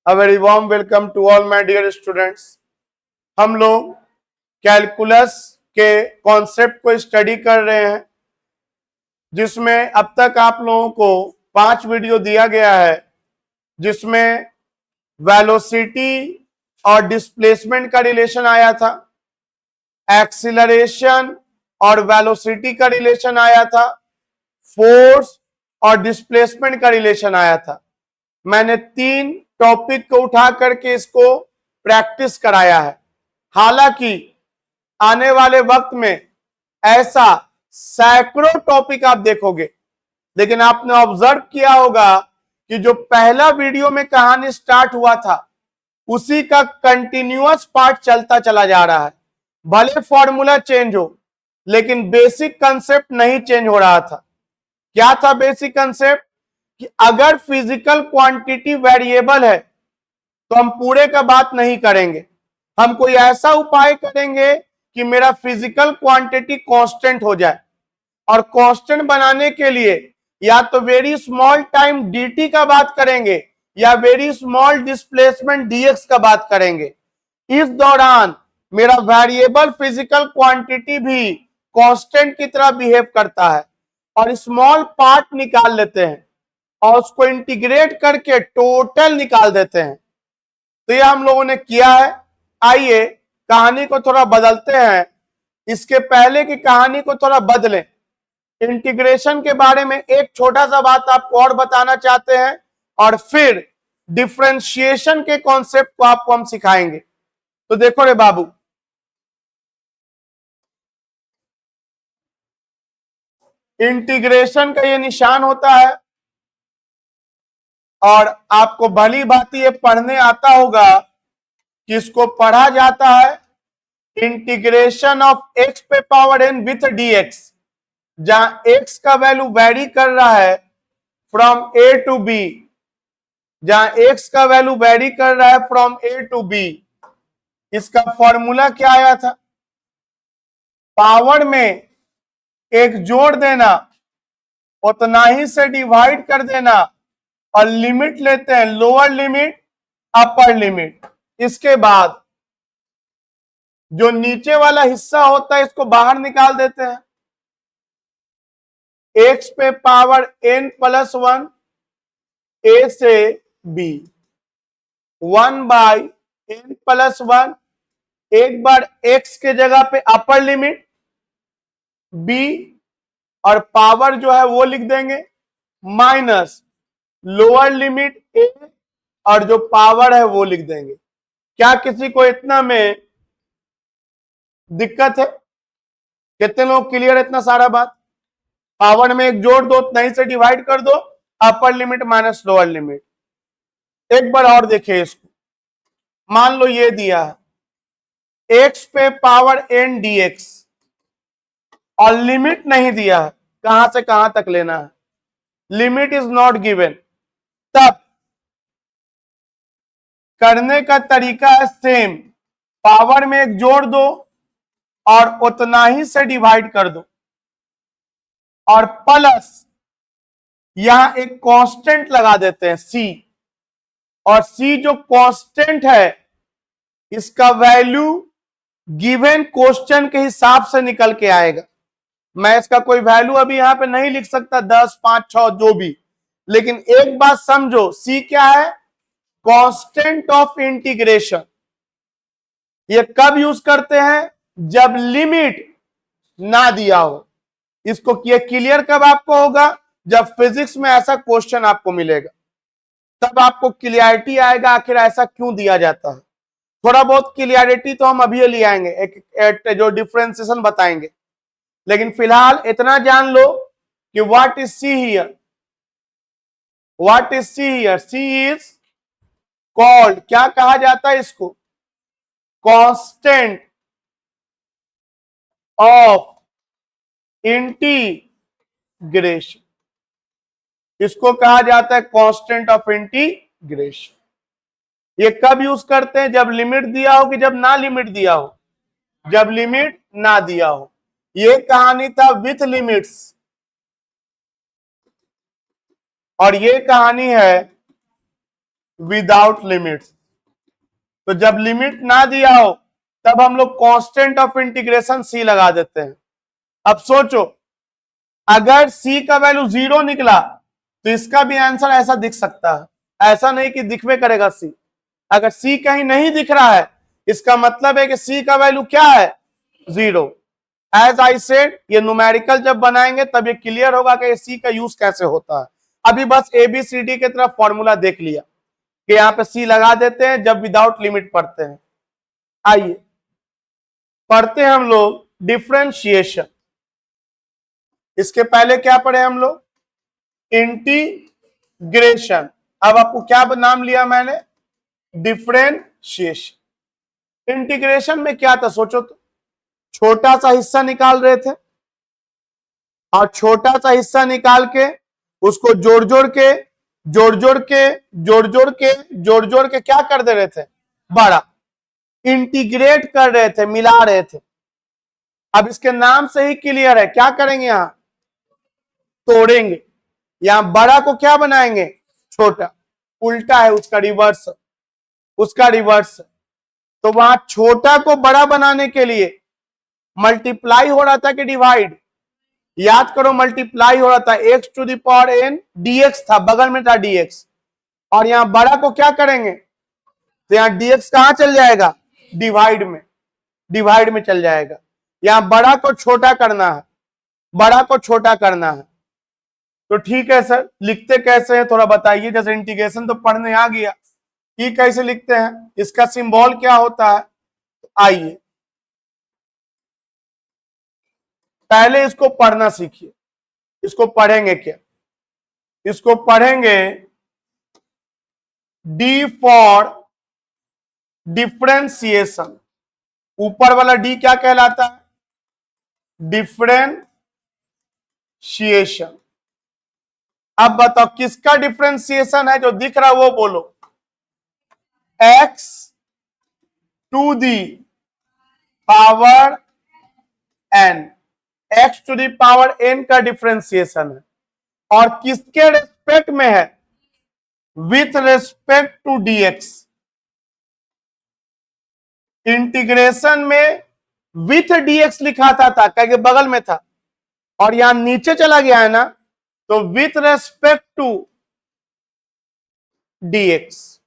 A very warm welcome to all my dear students. हम लोग calculus के concept को स्टडी कर रहे हैं, जिसमें अब तक आप लोगों को 5 वीडियो दिया गया है, जिसमें वेलोसिटी और डिस्प्लेसमेंट का रिलेशन आया था, एक्सीलरेशन और वेलोसिटी का रिलेशन आया था, फोर्स और डिस्प्लेसमेंट का रिलेशन आया था। मैंने 3 टॉपिक को उठा करके इसको प्रैक्टिस कराया है। हालांकि आने वाले वक्त में ऐसा सैकड़ों टॉपिक आप देखोगे, लेकिन आपने ऑब्जर्व किया होगा कि जो पहला वीडियो में कहानी स्टार्ट हुआ था, उसी का कंटिन्यूअस पार्ट चलता चला जा रहा है। भले फॉर्मूला चेंज हो, लेकिन बेसिक कंसेप्ट नहीं चेंज हो रहा था। क्या था बेसिक कंसेप्ट? कि अगर फिजिकल क्वांटिटी वेरिएबल है तो हम पूरे का बात नहीं करेंगे, हम कोई ऐसा उपाय करेंगे कि मेरा फिजिकल क्वांटिटी कांस्टेंट हो जाए। और कांस्टेंट बनाने के लिए या तो वेरी स्मॉल टाइम dt का बात करेंगे या वेरी स्मॉल डिस्प्लेसमेंट dx का बात करेंगे। इस दौरान मेरा वेरिएबल फिजिकल क्वांटिटी भी कांस्टेंट की तरह बिहेव करता है और स्मॉल पार्ट निकाल लेते हैं और उसको इंटीग्रेट करके टोटल निकाल देते हैं। तो ये हम लोगों ने किया है। आइए कहानी को थोड़ा बदलते हैं। इसके पहले की कहानी को थोड़ा बदलें। इंटीग्रेशन के बारे में एक छोटा सा बात आपको और बताना चाहते हैं और फिर डिफरेंशिएशन के कॉन्सेप्ट को आपको हम सिखाएंगे। तो देखो रे बाबू, इंटीग्रेशन का ये निशान होता है और आपको भली भांति ये पढ़ने आता होगा कि इसको पढ़ा जाता है इंटीग्रेशन ऑफ एक्स पे पावर एन विथ dx, जहां एक्स का वैल्यू वेरी कर रहा है फ्रॉम ए टू बी, जहां एक्स का वैल्यू वेरी कर रहा है फ्रॉम ए टू बी। इसका फॉर्मूला क्या आया था? पावर में एक जोड़ देना, उतना ही से डिवाइड कर देना और लिमिट लेते हैं, लोअर लिमिट अपर लिमिट। इसके बाद जो नीचे वाला हिस्सा होता है इसको बाहर निकाल देते हैं। एक्स पे पावर n प्लस 1 ए से बी, 1/n प्लस 1, एक बार x के जगह पे अपर लिमिट b और पावर जो है वो लिख देंगे, माइनस लोअर लिमिट a और जो पावर है वो लिख देंगे। क्या किसी को इतना में दिक्कत है? कितने लोग क्लियर है इतना सारा बात? पावर में एक जोड़ दो, नहीं से डिवाइड कर दो, upper limit minus lower limit. एक बार और देखिए इसको। मान लो ये दिया है एक्स पे पावर n dx और लिमिट नहीं दिया है, कहां से कहां तक लेना है, लिमिट इज नॉट गिवन। तब करने का तरीका है सेम, पावर में एक जोड़ दो और उतना ही से डिवाइड कर दो और प्लस यहां एक कांस्टेंट लगा देते हैं c, और c जो कांस्टेंट है इसका वैल्यू गिवन क्वेश्चन के हिसाब से निकल के आएगा। मैं इसका कोई वैल्यू अभी यहां पे नहीं लिख सकता, 10, 5, 6 जो भी, लेकिन एक बात समझो, c क्या है? Constant of integration. ये कब यूज करते हैं? जब लिमिट ना दिया हो। इसको ये क्लियर कब आपको होगा? जब फिजिक्स में ऐसा क्वेश्चन आपको मिलेगा, तब आपको क्लियरिटी आएगा आखिर ऐसा क्यों दिया जाता है। थोड़ा बहुत क्लियरिटी तो हम अभी ले आएंगे, एक जो डिफरेंशिएशन बताएंगे, लेकिन फिलहाल इतना जान लो कि what is C here, what is C here. C is called, क्या कहा जाता है इसको? Constant of integration. इसको कहा जाता है कांस्टेंट ऑफ इंटीग्रेशन। ये कब यूज करते हैं? जब लिमिट दिया हो कि जब ना लिमिट दिया हो? जब लिमिट ना दिया हो। ये कहानी था विथ लिमिट्स और ये कहानी है विदाउट लिमिट्स। तो जब लिमिट ना दिया हो तब हम लोग कांस्टेंट ऑफ इंटीग्रेशन सी लगा देते हैं। अब सोचो, अगर सी का वैल्यू 0 निकला तो इसका भी आंसर ऐसा दिख सकता है, ऐसा नहीं कि दिखवे करेगा सी। अगर सी कहीं नहीं दिख रहा है इसका मतलब है कि सी का वैल्यू क्या है, 0। एज आई सेड, ये न्यूमेरिकल जब बनाएंगे तब ये क्लियर होगा कि सी का यूज कैसे होता है। अभी बस ABCD की तरफ फॉर्मूला देख लिया कि यहाँ पे सी लगा देते हैं जब विदाउट लिमिट पढ़ते हैं। आइए पढ़ते हैं हम लोग डिफरेंशिएशन। इसके पहले क्या पढ़े हम लोग, इंटीग्रेशन। अब आपको क्या नाम लिया मैंने, डिफरेंशिएशन। इंटीग्रेशन में क्या था सोचो तो, छोटा सा हिस्सा निकाल रहे थे और छोटा सा हिस्सा निकाल के उसको जोड़ जोड़ के क्या कर दे रहे थे, बड़ा। इंटीग्रेट कर रहे थे, मिला रहे थे। अब इसके नाम से ही क्लियर है, क्या करेंगे यहां, तोड़ेंगे। यहां बड़ा को क्या बनाएंगे, छोटा। उल्टा है उसका, रिवर्स, उसका रिवर्स। तो वहां छोटा को बड़ा बनाने के लिए मल्टीप्लाई हो रहा था कि डिवाइड, याद करो मल्टीप्लाई हो रहा था। x to the power n dx था, बगल में था dx। और यहां बड़ा को क्या करेंगे, तो यहां dx कहां चल जाएगा, डिवाइड में, डिवाइड में चल जाएगा। यहां बड़ा को छोटा करना है, बड़ा को छोटा करना है। तो ठीक है सर, लिखते कैसे हैं थोड़ा बताइए। जैसे इंटीग्रेशन तो पढ़ने आ गया, ये कैसे लिखते हैं, इसका सिंबल क्या होता है। आइए पहले इसको पढ़ना सीखिए। इसको पढ़ेंगे क्या, इसको पढ़ेंगे डी फॉर डिफरेंशिएशन। ऊपर वाला डी क्या कहलाता है, डिफरेंशिएशन। अब बताओ किसका डिफरेंशिएशन है, जो दिख रहा है वो बोलो। x to the power n, x to the power n का डिफरेंशिएशन है। और किसके रेस्पेक्ट में है, with respect to dx। Integration में विथ dx लिखा था क्योंकि बगल में था, और यहां नीचे चला गया है ना, तो विथ रेस्पेक्ट टू dx।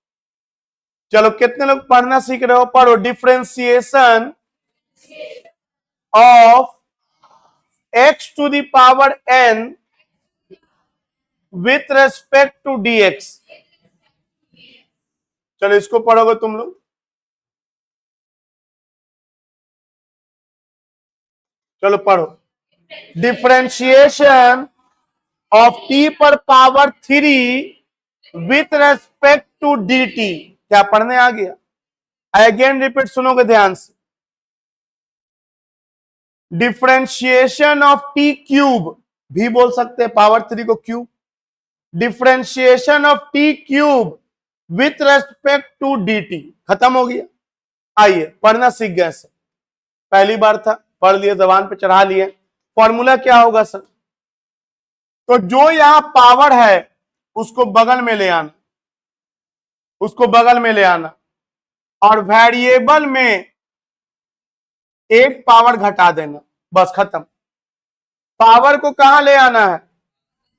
चलो कितने लोग पढ़ना सीख रहे हो, पढ़ो। Differentiation of x to the power n with respect to dx। चलो इसको पढ़ोगे तुम लोग, चलो पढ़ो। डिफरेंशिएशन ऑफ t पर power 3 with respect to dt। क्या पढ़ने आ गया, अगेन रिपीट सुनोगे ध्यान से। डिफरेंशिएशन ऑफ t क्यूब भी बोल सकते हैं, पावर 3 को cube. Differentiation of t cube with respect to dt। खत्म हो गया। आइए पढ़ना सीख गए सर, पहली बार था, पढ़ लिए, जबान पे चढ़ा लिए। फॉर्मूला क्या होगा सर, तो जो यहां पावर है उसको बगल में ले आना, उसको बगल में ले आना, और वेरिएबल में एक पावर घटा देना, बस खत्म। पावर को कहां ले आना है,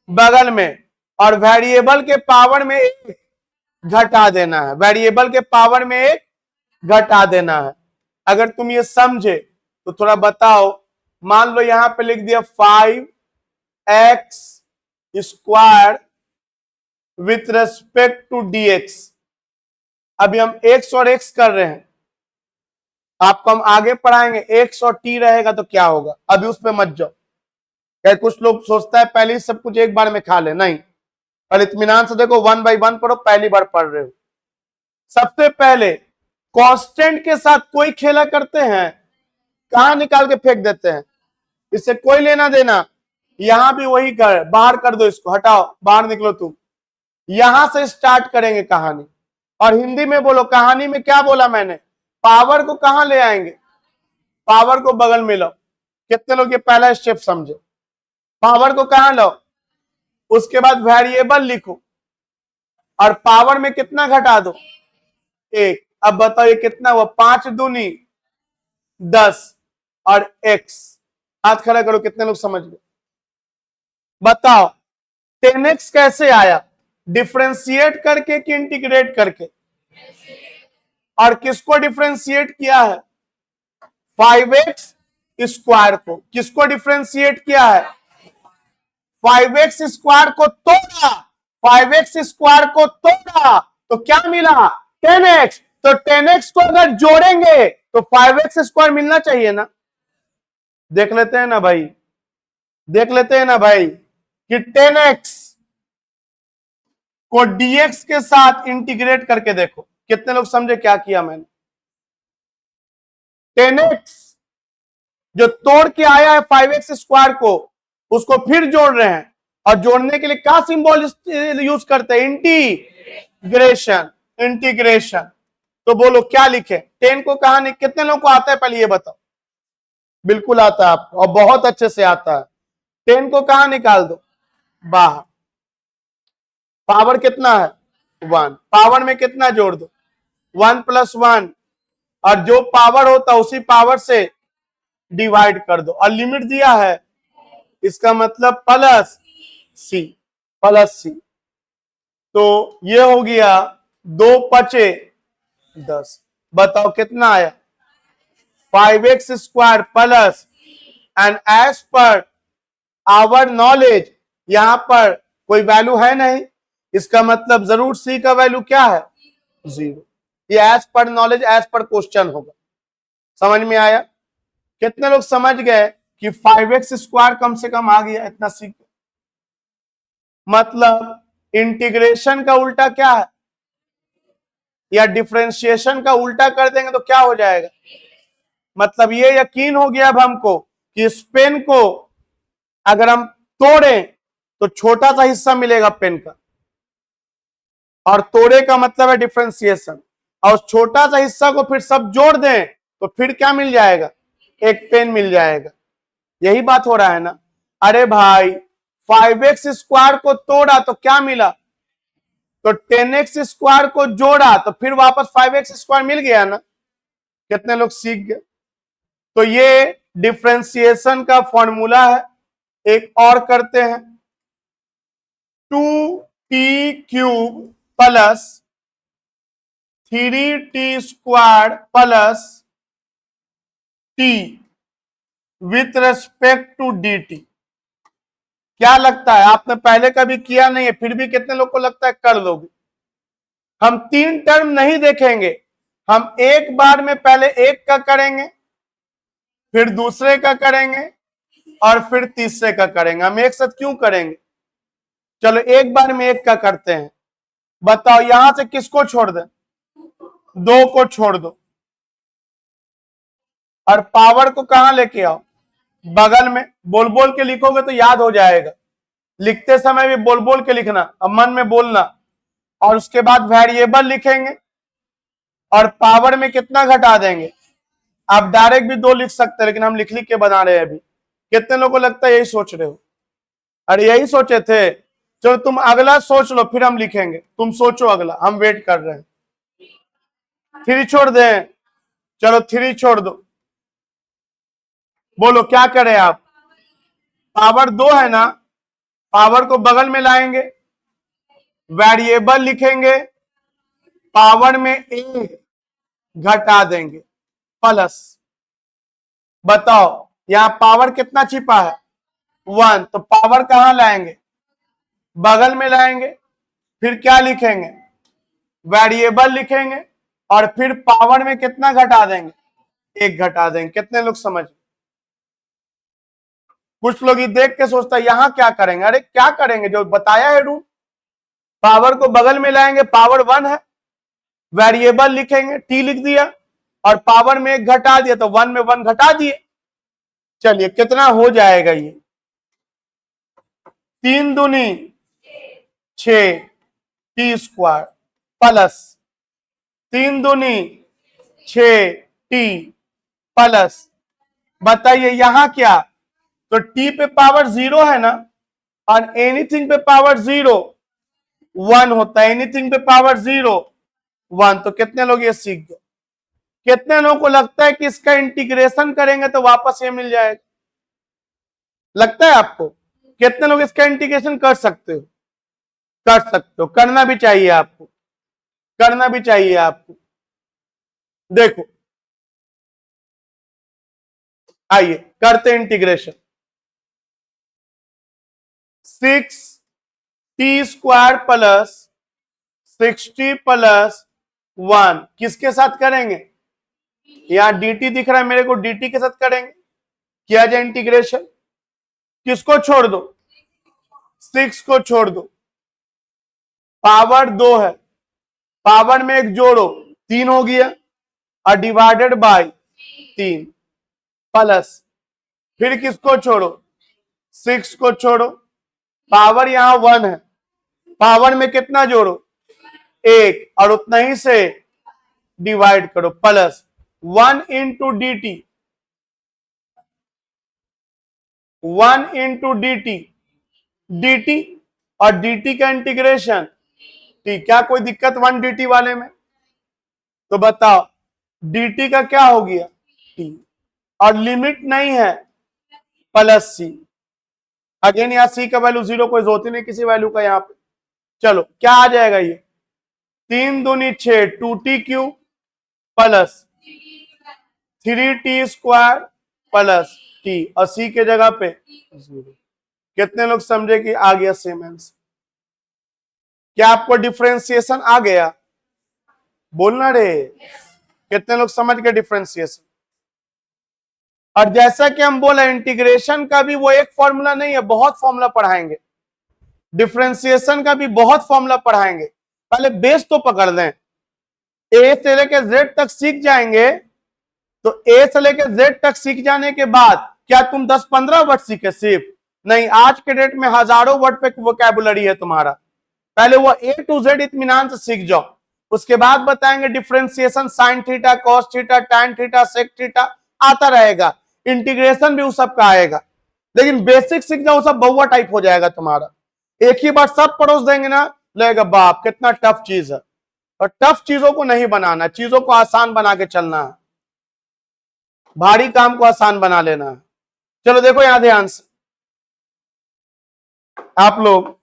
बगल में, और वेरिएबल के पावर में एक घटा देना है, वेरिएबल के पावर में एक घटा देना है। अगर तुम ये समझे तो थोड़ा बताओ। मान लो यहां पे लिख दिया 5x square with respect to dx। अभी हम x और x कर रहे हैं, आपको हम आगे पढ़ाएंगे x और t रहेगा तो क्या होगा, अभी उस पर मत जाओ। क्या कुछ लोग सोचता है पहले ही सब कुछ एक बार में खा ले, नहीं, और इत्मीनान से देखो, 1 बाय 1 पढ़ो, पहली बार पढ़ रहे हो। सबसे पहले कांस्टेंट के साथ कोई खेला करते हैं, कहां निकाल के फेंक देते हैं, इससे कोई लेना देना। यहां भी वही कर, बाहर कर दो इसको, हटाओ, बाहर निकलो तुम। यहां से स्टार्ट करेंगे कहानी, और हिंदी में बोलो। कहानी में क्या बोला मैंने, पावर को कहां ले आएंगे, पावर को बगल में लो। कितने लोग ये पहला स्टेप समझे, पावर को कहां लो, उसके बाद वेरिएबल लिखो, और पावर में कितना घटा दो, 1। अब बताओ ये कितना हुआ, 5 दूनी 10 और x। हाथ खड़ा करो, कितने लोग समझ गए? बताओ 10x कैसे आया, डिफरेंशिएट करके कि इंटीग्रेट करके? और किसको डिफरेंशिएट किया है, 5x स्क्वायर को। किसको डिफरेंशिएट किया है, 5x स्क्वायर को तोड़ा, 5x स्क्वायर को तोड़ा तो क्या मिला, 10x। तो 10x को अगर जोड़ेंगे तो 5x स्क्वायर मिलना चाहिए ना। देख लेते हैं ना भाई, देख लेते हैं ना भाई कि 10x को dx के साथ इंटीग्रेट करके देखो, कितने लोग समझे क्या किया मैंने। 10x जो तोड़ के आया है 5x स्क्वायर को, उसको फिर जोड़ रहे हैं, और जोड़ने के लिए क्या सिंबल यूज करते हैं, इंटीग्रेशन। इंटीग्रेशन तो बोलो क्या लिखे, 10 को कहा नहीं, कितने लोगों को आता है पहले ये बताओ। बिल्कुल आता है आपको, और बहुत अच्छे से आता है। 10 को कहा निकाल दो, बाहर। पावर कितना है, 1। पावर में कितना जोड़ दो, 1 + 1, और जो पावर होता है उसी पावर से डिवाइड कर दो, और लिमिट दिया है, इसका मतलब प्लस सी, प्लस सी। तो ये हो गया 2 पचे 10। बताओ कितना आया, 5x square plus, and as per our knowledge, यहां पर कोई वैल्यू है नहीं, इसका मतलब जरूर सी का वैल्यू क्या है, 0। ये as per knowledge, as per question होगा। समझ में आया? कितने लोग समझ गए कि 5x स्क्वायर कम से कम आ गया, इतना सीख। मतलब इंटीग्रेशन का उल्टा क्या है, या डिफरेंशिएशन का उल्टा कर देंगे तो क्या हो जाएगा। मतलब ये यकीन हो गया अब हमको कि इस पेन को अगर हम तोड़ें तो छोटा सा हिस्सा मिलेगा पेन का, और तोड़े का मतलब है डिफरेंशिएशन, और उस छोटा सा हिस्सा को फिर सब जोड़ दें तो फिर क्या मिल जाएगा, एक पेन मिल जाएगा। यही बात हो रहा है ना। अरे भाई 5x स्क्वायर को तोड़ा तो क्या मिला, तो 10x स्क्वायर को जोड़ा तो फिर वापस 5x स्क्वायर मिल गया ना। कितने लोग सीख गए? तो ये डिफरेंशिएशन का फॉर्मूला है। एक और करते हैं, 2t³ plus 3t² plus t with respect to dt। क्या लगता है, आपने पहले कभी किया नहीं है, फिर भी कितने लोग को लगता है कर लोगे। हम 3 टर्म नहीं देखेंगे, हम एक बार में पहले एक का करेंगे, फिर दूसरे का करेंगे, और फिर तीसरे का करेंगे। हम एक साथ क्यों करेंगे, चलो एक बार में एक का करते हैं। बताओ यहां से किसको छोड़ दें, 2 को छोड़ दो, और पावर को कहां लेके आओ, बगल में। बोल बोल के लिखोगे तो याद हो जाएगा, लिखते समय भी बोल बोल के लिखना, अब मन में बोलना। और उसके बाद वेरिएबल लिखेंगे, और पावर में कितना घटा देंगे। आप डायरेक्ट भी 2 लिख सकते हैं, लेकिन हम लिख लिख के बना रहे हैं अभी। कितने लोगों को लगता है यही सोच रहे हो, अरे यही सोचे थे, चलो तुम अगला सोच लो फिर हम लिखेंगे, तुम सोचो अगला, हम वेट कर रहे हैं। 3 छोड़ दें, चलो 3 छोड़ दो, बोलो क्या करें आप। पावर 2 है ना, पावर को बगल में लाएंगे, वेरिएबल लिखेंगे, पावर में 1 घटा देंगे, प्लस। बताओ यहां पावर कितना छिपा है, 1, तो पावर कहां लाएंगे, बगल में लाएंगे, फिर क्या लिखेंगे, वेरिएबल लिखेंगे, और फिर पावर में कितना घटा देंगे, 1 घटा देंगे। कितने लोग समझ। कुछ लोग ये देख के सोचता है यहां क्या करेंगे, अरे क्या करेंगे, जो बताया है रूल। पावर को बगल में लाएंगे, पावर 1 है, वेरिएबल लिखेंगे, t लिख दिया, और पावर में 1 घटा दिया, तो 1 में 1 घटा दिए। चलिए कितना हो जाएगा ये, 3 दूनी 6 t² प्लस 3 दूनी 6 t प्लस। बताइए यहां क्या, तो t पे पावर 0 है ना, और एनीथिंग पे पावर 0, 1 होता है, एनीथिंग पे पावर 0 1। तो कितने लोग ये सीख गए? कितने लोगों को लगता है कि इसका इंटीग्रेशन करेंगे तो वापस ये मिल जाएगा? लगता है आपको? कितने लोग इसका इंटीग्रेशन कर सकते हो? कर सकते हो, करना भी चाहिए आपको, करना भी चाहिए आपको। देखो आइए करते इंटीग्रेशन। 6t² प्लस 60 प्लस 1 किसके साथ करेंगे? यहां dt दिख रहा है मेरे को, dt के साथ करेंगे। किया जाए इंटीग्रेशन। किसको छोड़ दो? 6 को छोड़ दो। पावर 2 है, पावर में एक जोड़ो 3 हो गया, और डिवाइडेड बाय 3 प्लस, फिर किसको छोड़ो? 6 को छोड़ो। पावर यहां 1 है, पावर में कितना जोड़ो? 1, और उतना ही से डिवाइड करो, plus 1 into D T, 1 into dt, dt और dt का इंटीग्रेशन t। क्या कोई दिक्कत 1 dt वाले में? तो बताओ dt का क्या हो गया? t, और लिमिट नहीं है प्लस c। अगेन यहाँ c का वैल्यू 0, कोई जरूरत ही नहीं किसी वैल्यू का यहाँ पे। चलो क्या आ जाएगा ये? 3 दूनी 6, 2t³ plus 3t² plus t, और c के जगह पे 0। कितने लोग समझे कि आ गया सेम आंसर? क्या आपको डिफरेंशिएशन आ गया? बोलना रे। कितने लोग समझ गए डिफरेंशिएशन? और जैसा कि हम बोले इंटीग्रेशन का भी वो एक फॉर्मूला नहीं है, बहुत फॉर्मूला पढ़ाएंगे। डिफरेंशिएशन का भी बहुत फॉर्मूला पढ़ाएंगे, पहले बेस तो पकड़ लें। ए से लेकर जेड तक सीख जाएंगे, तो ए से लेकर जेड तक सीख जाने के बाद क्या तुम 10-15 वर्ड सीखे? सिर्फ नहीं, आज के डेट में हजारों वर्ड पे वोकैबुलरी है तुम्हारा। पहले वो ए टू जेड इत्मीनान से सीख जाओ, उसके बाद बताएंगे differentiation, sine theta, cos theta, tan theta, sec theta आता रहेगा, इंटीग्रेशन भी उस सब का आएगा। लेकिन बेसिक सीख जाओ, सब बहुआ टाइप हो जाएगा तुम्हारा। एक ही बार सब परोस देंगे ना, लगेगा बाप कितना टफ चीज है। और टफ चीजों को नहीं बनाना, चीजों को आसान बना के चलना है, भारी काम को आसान बना लेना है। चलो देखो यहां ध्यान से आप लोग,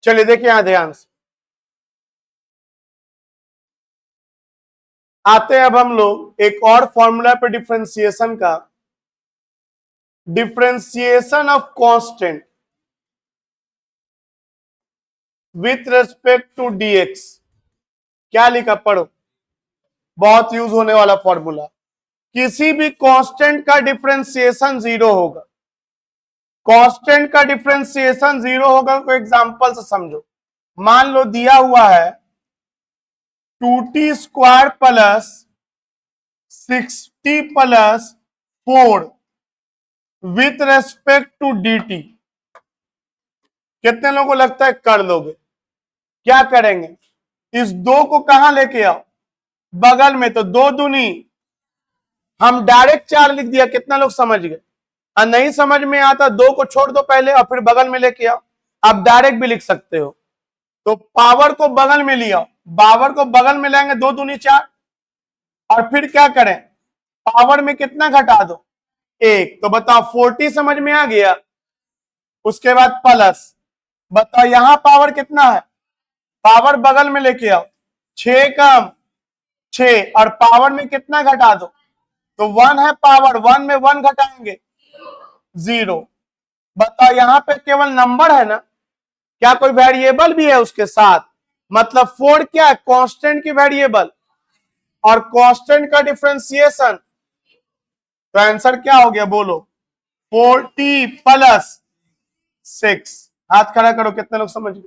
चलिए देखिए यहां ध्यान से आते हैं। अब हम लोग एक और फॉर्मूला पे डिफरेंशिएशन का, differentiation of constant with respect to dx। क्या लिखा पढ़ो, बहुत यूज होने वाला फॉर्मूला। किसी भी कांस्टेंट का डिफरेंशिएशन 0 होगा, कांस्टेंट का डिफरेंशिएशन 0 होगा। कोई एग्जांपल से समझो, मान लो दिया हुआ है 2t² plus 60 plus 4 with respect to dt। कितने लोगों को लगता है कर लोगे? क्या करेंगे? इस 2 को कहां लेके आओ? बगल में। तो 2 दूनी, हम डायरेक्ट 4 लिख दिया। कितना लोग समझ गए? और नहीं समझ में आता 2 को छोड़ दो पहले और फिर बगल में लेके आओ। आप डायरेक्ट भी लिख सकते हो। तो पावर को बगल में लिया, पावर को बगल में लाएंगे, 2 दूनी 4, और फिर क्या करें? पावर में कितना घटा दो? 1। तो बताओ 40 समझ में आ गया। उसके बाद प्लस, बताओ यहां पावर कितना है? पावर बगल में लेके आओ, 6 कम 6, और पावर में कितना घटा दो? तो 1 है पावर, 1 में 1 घटाएंगे 0। बताओ यहां पे केवल नंबर है ना, क्या कोई वेरिएबल भी है उसके साथ? मतलब 4 क्या है? कांस्टेंट की वेरिएबल, और कांस्टेंट का डिफरेंशिएशन तो आंसर क्या हो गया बोलो? 40 प्लस 6। हाथ खड़ा करो, कितने लोग समझ गए?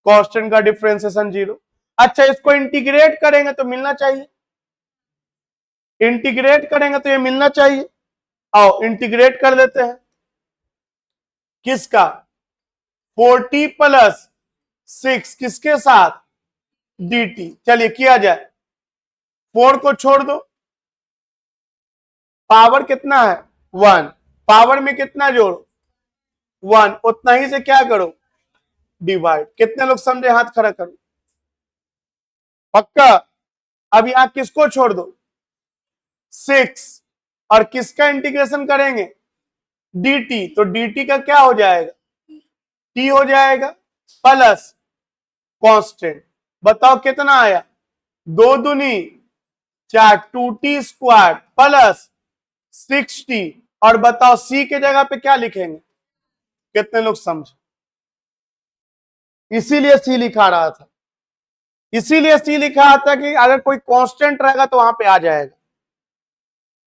कांस्टेंट का डिफरेंशिएशन 0। अच्छा, इसको इंटीग्रेट करेंगे तो मिलना चाहिए, इंटीग्रेट करेंगे तो ये मिलना चाहिए। आओ इंटीग्रेट कर देते हैं। किसका? 40 प्लस 6 किसके साथ? dt। चलिए किया जाए। 4 को छोड़ दो, पावर कितना है? 1। पावर में कितना जोड़ो? 1। उतना ही से क्या करो? डिवाइड। कितने लोग समझे? हाथ खड़ा करो। पक्का? अब यहां किसको छोड़ दो? 6। और किसका इंटीग्रेशन करेंगे? dt। तो dt का क्या हो जाएगा? t हो जाएगा प्लस कांस्टेंट। बताओ कितना आया? 2 दूनी 4, 2t स्क्वायर प्लस 6t। और बताओ c के जगह पे क्या लिखेंगे? कितने लोग समझे? इसीलिए c लिखा रहा था, इसीलिए c लिखा था कि अगर कोई कांस्टेंट रहेगा तो वहां पे आ जाएगा।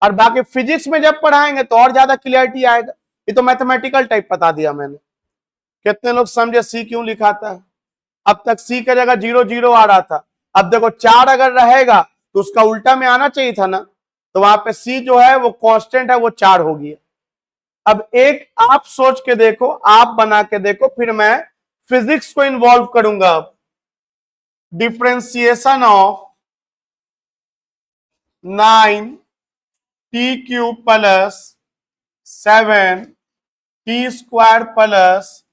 और बाकी फिजिक्स में जब पढ़ाएंगे तो और ज्यादा क्लियरिटी आएगा। ये तो मैथमेटिकल टाइप बता दिया मैंने। कितने लोग समझे सी क्यों लिखाता है? अब तक सी का जगह 0 0 आ रहा था। अब देखो 4 अगर रहेगा तो उसका उल्टा में आना चाहिए था ना, तो वहां पे सी जो है वो कांस्टेंट है, वो 4 हो गया। अब एक आप सोच के देखो, आप बना के देखो, फिर मैं फिजिक्स को इन्वॉल्व करूंगा। अब differentiation of 9t³ plus 7t² plus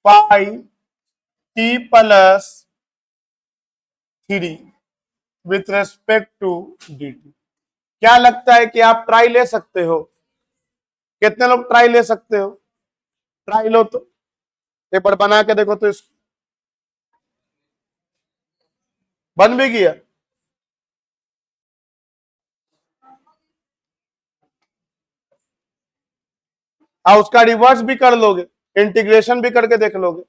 5t plus 3 with respect to dt। क्या लगता है कि आप ट्राई ले सकते हो? कितने लोग ट्राई ले सकते हो? ट्राई लो तो, पेपर बना के देखो तो। इसको बन भी गया। उसका रिवर्स भी कर लोगे, इंटीग्रेशन भी करके देख लोगे।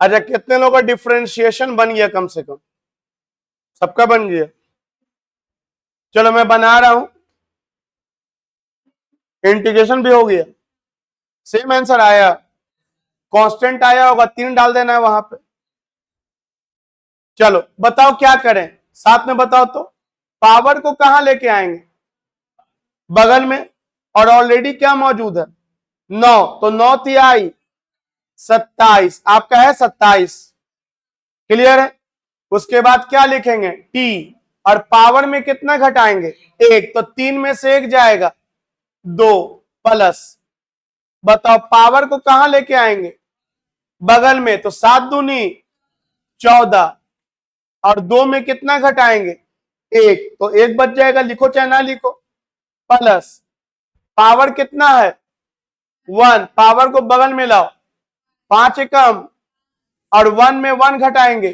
अच्छा, कितने लोगों का डिफरेंशिएशन बन गया? कम से कम सबका बन गया। चलो मैं बना रहा हूं, इंटीग्रेशन भी हो गया, सेम आंसर आया, कांस्टेंट आया होगा, 3 डाल देना है वहां पे। चलो बताओ क्या करें, साथ में बताओ तो। पावर को कहां लेके आएंगे? बगल में। और ऑलरेडी क्या मौजूद है? 9। तो 9 तिहाई 27, आपका है 27। क्लियर है? उसके बाद क्या लिखेंगे? टी। और पावर में कितना घटाएंगे? 1। तो 3 में से 1 जाएगा, 2 प्लस। बताओ पावर को कहां लेके आएंगे? बगल में। तो 7 दूनी 14। और 2 में कितना घटाएंगे? 1। तो 1 बच जाएगा, लिखो चाहे ना लिखो, प्लस। पावर कितना है? 1। पावर को बगल में लाओ, 5 एकम, और 1 में 1 घटाएंगे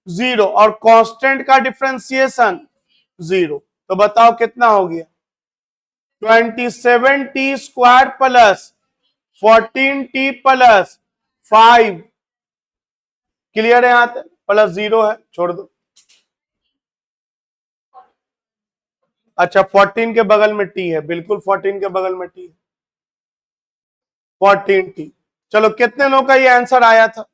0। और कांस्टेंट का डिफरेंशिएशन 0। तो बताओ कितना हो गया? 27t² plus 14t plus 5। Clear है? यहां तक प्लस 0 है, छोड़ दो। अच्छा, 14 के बगल में टी है, बिल्कुल 14 के बगल में टी है, 14t। चलो कितने लोगों का ये आंसर आया था?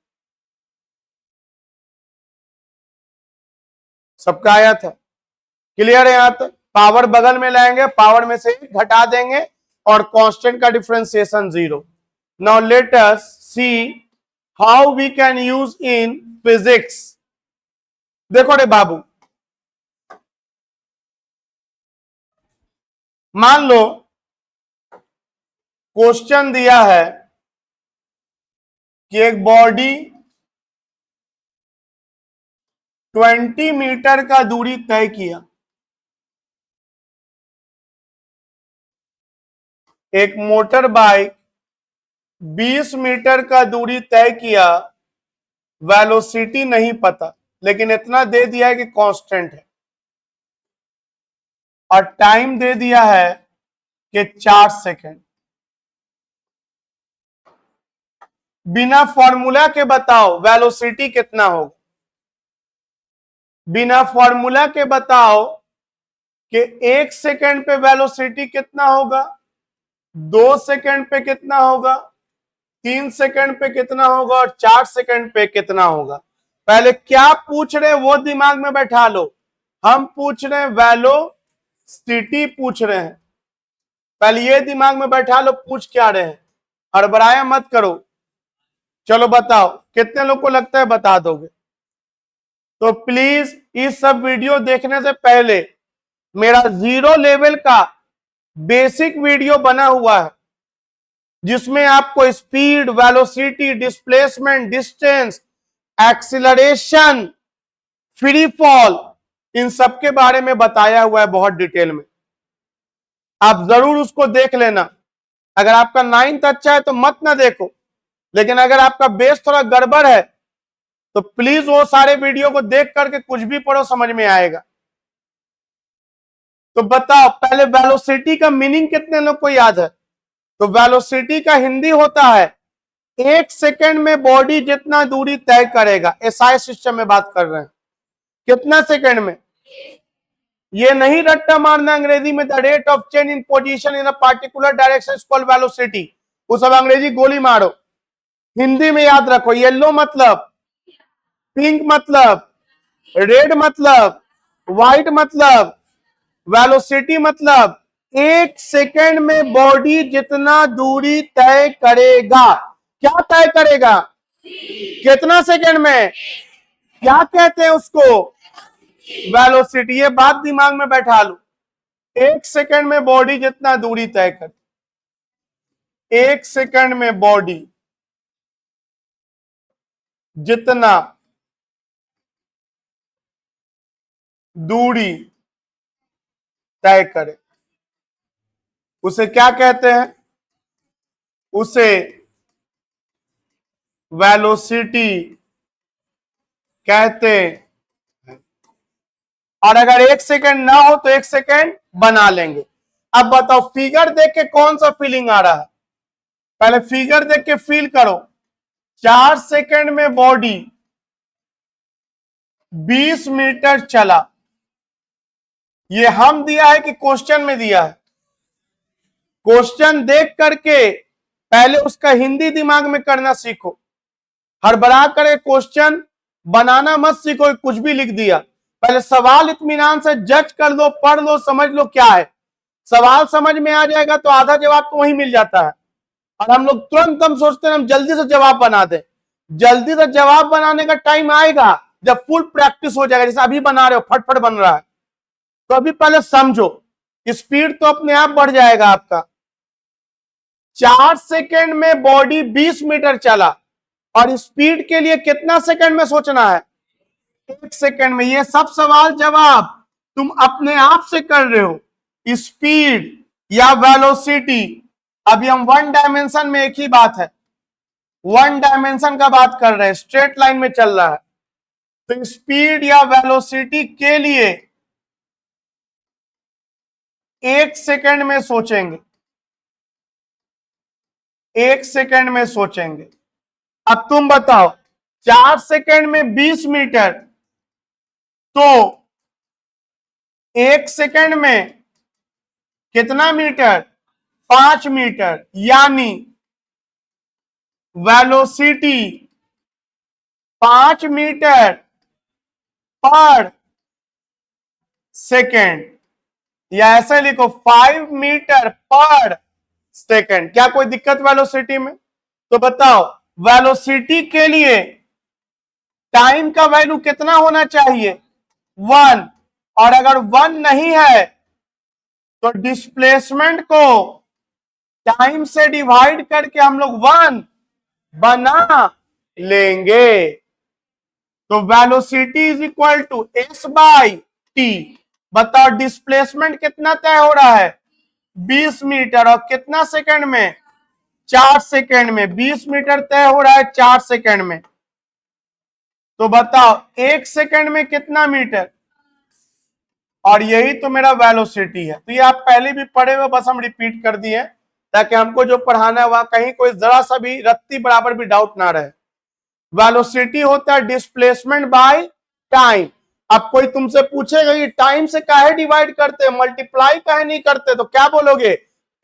सबका आया था। क्लियर है? यहां तक पावर बगल में लाएंगे, पावर में से घटा देंगे, और कांस्टेंट का differentiation 0। Now let us see how we can use in physics. देखो रे बाबू, मान लो क्वेश्चन दिया है कि एक बॉडी 20 मीटर का दूरी तय किया, एक मोटर बाइक 20 मीटर का दूरी तय किया, वेलोसिटी नहीं पता, लेकिन इतना दे दिया है कि कांस्टेंट है, और टाइम दे दिया है कि 4 सेकेंड। बिना फॉर्मूला के बताओ वेलोसिटी कितना होगा। बिना फॉर्मूला के बताओ कि 1 सेकेंड पे वेलोसिटी कितना होगा, 2 सेकेंड पे कितना होगा, 3 सेकेंड पे कितना होगा, और 4 सेकेंड पे कितना होगा। पहले क्या पूछ रहे वो दिमाग में बैठा लो। हम पूछ रहे हैं वेलोसिटी पूछ रहे हैं, पहले ये दिमाग में बैठा लो पूछ क्या रहे हैं, हड़बड़ाया मत करो। चलो बताओ कितने लोग को लगता है बता दोगे। तो प्लीज इस सब वीडियो देखने से पहले मेरा 0 लेवल का बेसिक वीडियो बना हुआ है, जिसमें आपको speed, velocity, displacement, distance, acceleration, free fall, इन सब के बारे में बताया हुआ है बहुत डिटेल में। आप जरूर उसको देख लेना। अगर आपका 9th अच्छा है तो मत ना देखो, लेकिन अगर आपका बेस थोड़ा गड़बड़ है तो प्लीज वो सारे वीडियो को देख करके कुछ भी पढ़ो, समझ में आएगा। तो बताओ पहले वेलोसिटी का मीनिंग कितने लोग को याद है। तो वेलोसिटी का हिंदी होता है 1 सेकेंड में बॉडी जितना दूरी तय करेगा। एसआई सिस्टम में बात कर रहे हैं, कितना सेकेंड में। ये नहीं रट्टा मारना अंग्रेजी में, the rate of change in position in a particular direction is called velocity. वो सब अंग्रेजी गोली मारो, हिंदी में याद रखो। येलो मतलब, पिंक मतलब, रेड मतलब, व्हाइट मतलब, वेलोसिटी मतलब 1 सेकेंड में बॉडी जितना दूरी तय करेगा। क्या तय करेगा, कितना सेकेंड में, क्या कहते हैं उसको, वेलोसिटी। ये बात दिमाग में बैठा लो। 1 सेकेंड में बॉडी जितना दूरी तय कर, 1 सेकेंड में बॉडी जितना दूरी तय करे उसे क्या कहते हैं, उसे वेलोसिटी कहते हैं। और अगर 1 सेकेंड ना हो तो 1 सेकेंड बना लेंगे। अब बताओ फिगर देख के कौन सा फीलिंग आ रहा है। पहले फिगर देख के फील करो। 4 सेकेंड में बॉडी 20 मीटर चला। ये हम दिया है कि क्वेश्चन में दिया है। क्वेश्चन देख करके पहले उसका हिंदी दिमाग में करना सीखो। हड़बड़ा कर क्वेश्चन बनाना मत सीखो, कुछ भी लिख दिया। पहले सवाल इत्मीनान से जज कर लो, पढ़ लो, समझ लो क्या है। सवाल समझ में आ जाएगा तो आधा जवाब तो वहीं मिल जाता है। और हम लोग तुरंत हम सोचते हैं हम जल्दी से जवाब बना दें। जल्दी से जवाब बनाने का टाइम आएगा जब फुल प्रैक्टिस हो जाएगा। जैसे अभी बना रहे हो, फटफट बन रहा है, तो अभी पहले समझो, स्पीड तो अपने आप बढ़ जाएगा आपका। 4 सेकेंड में बॉडी 20 मीटर चला, और स्पीड के लिए कितना सेकंड में सोचना है, 1 सेकंड में। ये सब सवाल जवाब तुम अपने आप से कर रहे हो। स्पीड या वेलोसिटी, अभी हम 1 डायमेंशन में एक ही बात है, 1 डायमेंशन का बात कर रहे हैं, स्ट्रेट लाइन में चल रहा है। तो स्पीड या वेलोसिटी के लिए 1 सेकंड में सोचेंगे, 1 सेकंड में सोचेंगे। अब तुम बताओ 4 सेकंड में 20 मीटर, तो 1 सेकंड में कितना मीटर, 5 मीटर। यानी वेलोसिटी 5 मीटर पर सेकंड, या ऐसे लिखो 5 मीटर पर सेकंड। क्या कोई दिक्कत वेलोसिटी में। तो बताओ वेलोसिटी के लिए टाइम का वैल्यू कितना होना चाहिए, 1। और अगर 1 नहीं है तो डिस्प्लेसमेंट को टाइम से डिवाइड करके हम लोग 1 बना लेंगे। तो velocity is equal to s by t. बताओ डिस्प्लेसमेंट कितना तय हो रहा है, 20 मीटर और कितना सेकंड में? 4 सेकंड में 20 मीटर तय हो रहा है 4 सेकंड में। तो बताओ 1 सेकंड में कितना मीटर? और यही तो मेरा वेलोसिटी है। तो ये आप पहले भी पढ़े हुए, बस हम रिपीट कर दिए ताकि हमको जो पढ़ाना है वहां कहीं कोई जरा सा भी रत्ती बराबर भी डाउट ना रहे। वेलोसिटी होता है डिस्प्लेसमेंट बाय टाइम। अब कोई तुमसे पूछेगा ये टाइम से काहे डिवाइड करते, मल्टीप्लाई काहे नहीं करते, तो क्या बोलोगे?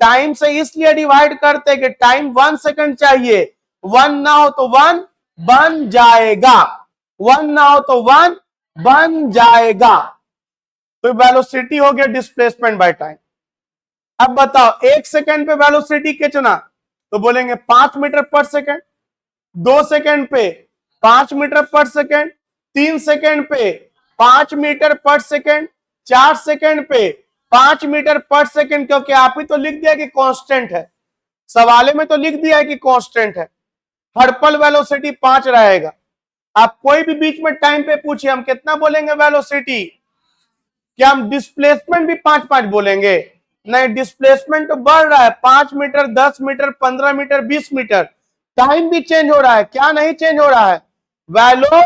टाइम से इसलिए डिवाइड करते कि टाइम 1 सेकंड चाहिए, 1 ना हो तो 1 बन जाएगा, 1 ना हो तो 1 बन जाएगा। तो वेलोसिटी हो गया डिस्प्लेसमेंट बाय टाइम। अब बताओ 1 सेकंड पे वेलोसिटी कितना? तो बोलेंगे 5 मीटर पर सेकंड। 2 सेकंड पे 5 मीटर पर सेकंड, 3 सेकंड पे 5 मीटर पर सेकंड, 4 सेकंड पे 5 मीटर पर सेकंड, क्योंकि आप ही तो लिख दिया कि कांस्टेंट है, सवाले में तो लिख दिया है कि कांस्टेंट है। हर पल वेलोसिटी 5 रहेगा। आप कोई भी बीच में टाइम पे पूछिए हम कितना बोलेंगे वेलोसिटी? क्या हम डिस्प्लेसमेंट भी 5-5 बोलेंगे? नहीं, डिस्प्लेसमेंट तो बढ़ रहा है, 5 metre, 10 metre, 15 metre, 20 metre. Time भी चेंज हो रहा है, क्या नहीं चेंज हो रहा है? वैलो।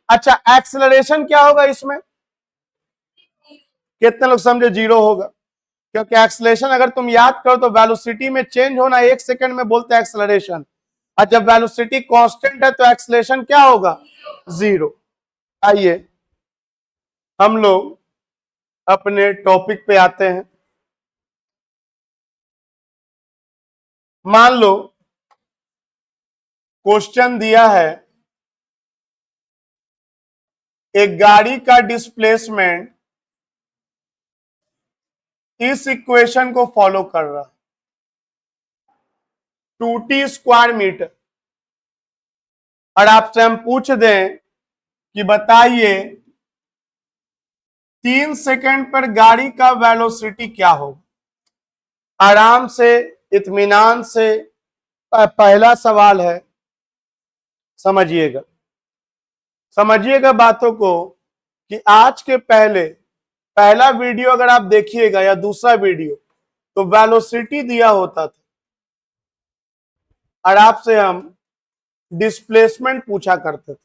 अच्छा, एक्सेलरेशन क्या होगा इसमें? कितने लोग समझे? 0 होगा, क्योंकि एक्सेलरेशन अगर तुम याद करो तो वेलोसिटी में चेंज होना 1 सेकंड में बोलते हैं एक्सेलरेशन, और जब वेलोसिटी कांस्टेंट है तो एक्सेलरेशन क्या होगा? 0। आइए हम लोग अपने टॉपिक पे आते हैं। मान लो क्वेश्चन दिया है एक गाड़ी का डिस्प्लेसमेंट इस इक्वेशन को फॉलो कर रहा है, 2t स्क्वायर मीटर, और आपसे हम पूछ दें कि बताइए 3 सेकंड पर गाड़ी का वेलोसिटी क्या होगा? आराम से, इत्मीनान से पहला सवाल है, समझिएगा, समझिएगा बातों को, कि आज के पहला वीडियो अगर आप देखिएगा या दूसरा वीडियो, तो वेलोसिटी दिया होता था और आपसे हम डिस्प्लेसमेंट पूछा करते थे,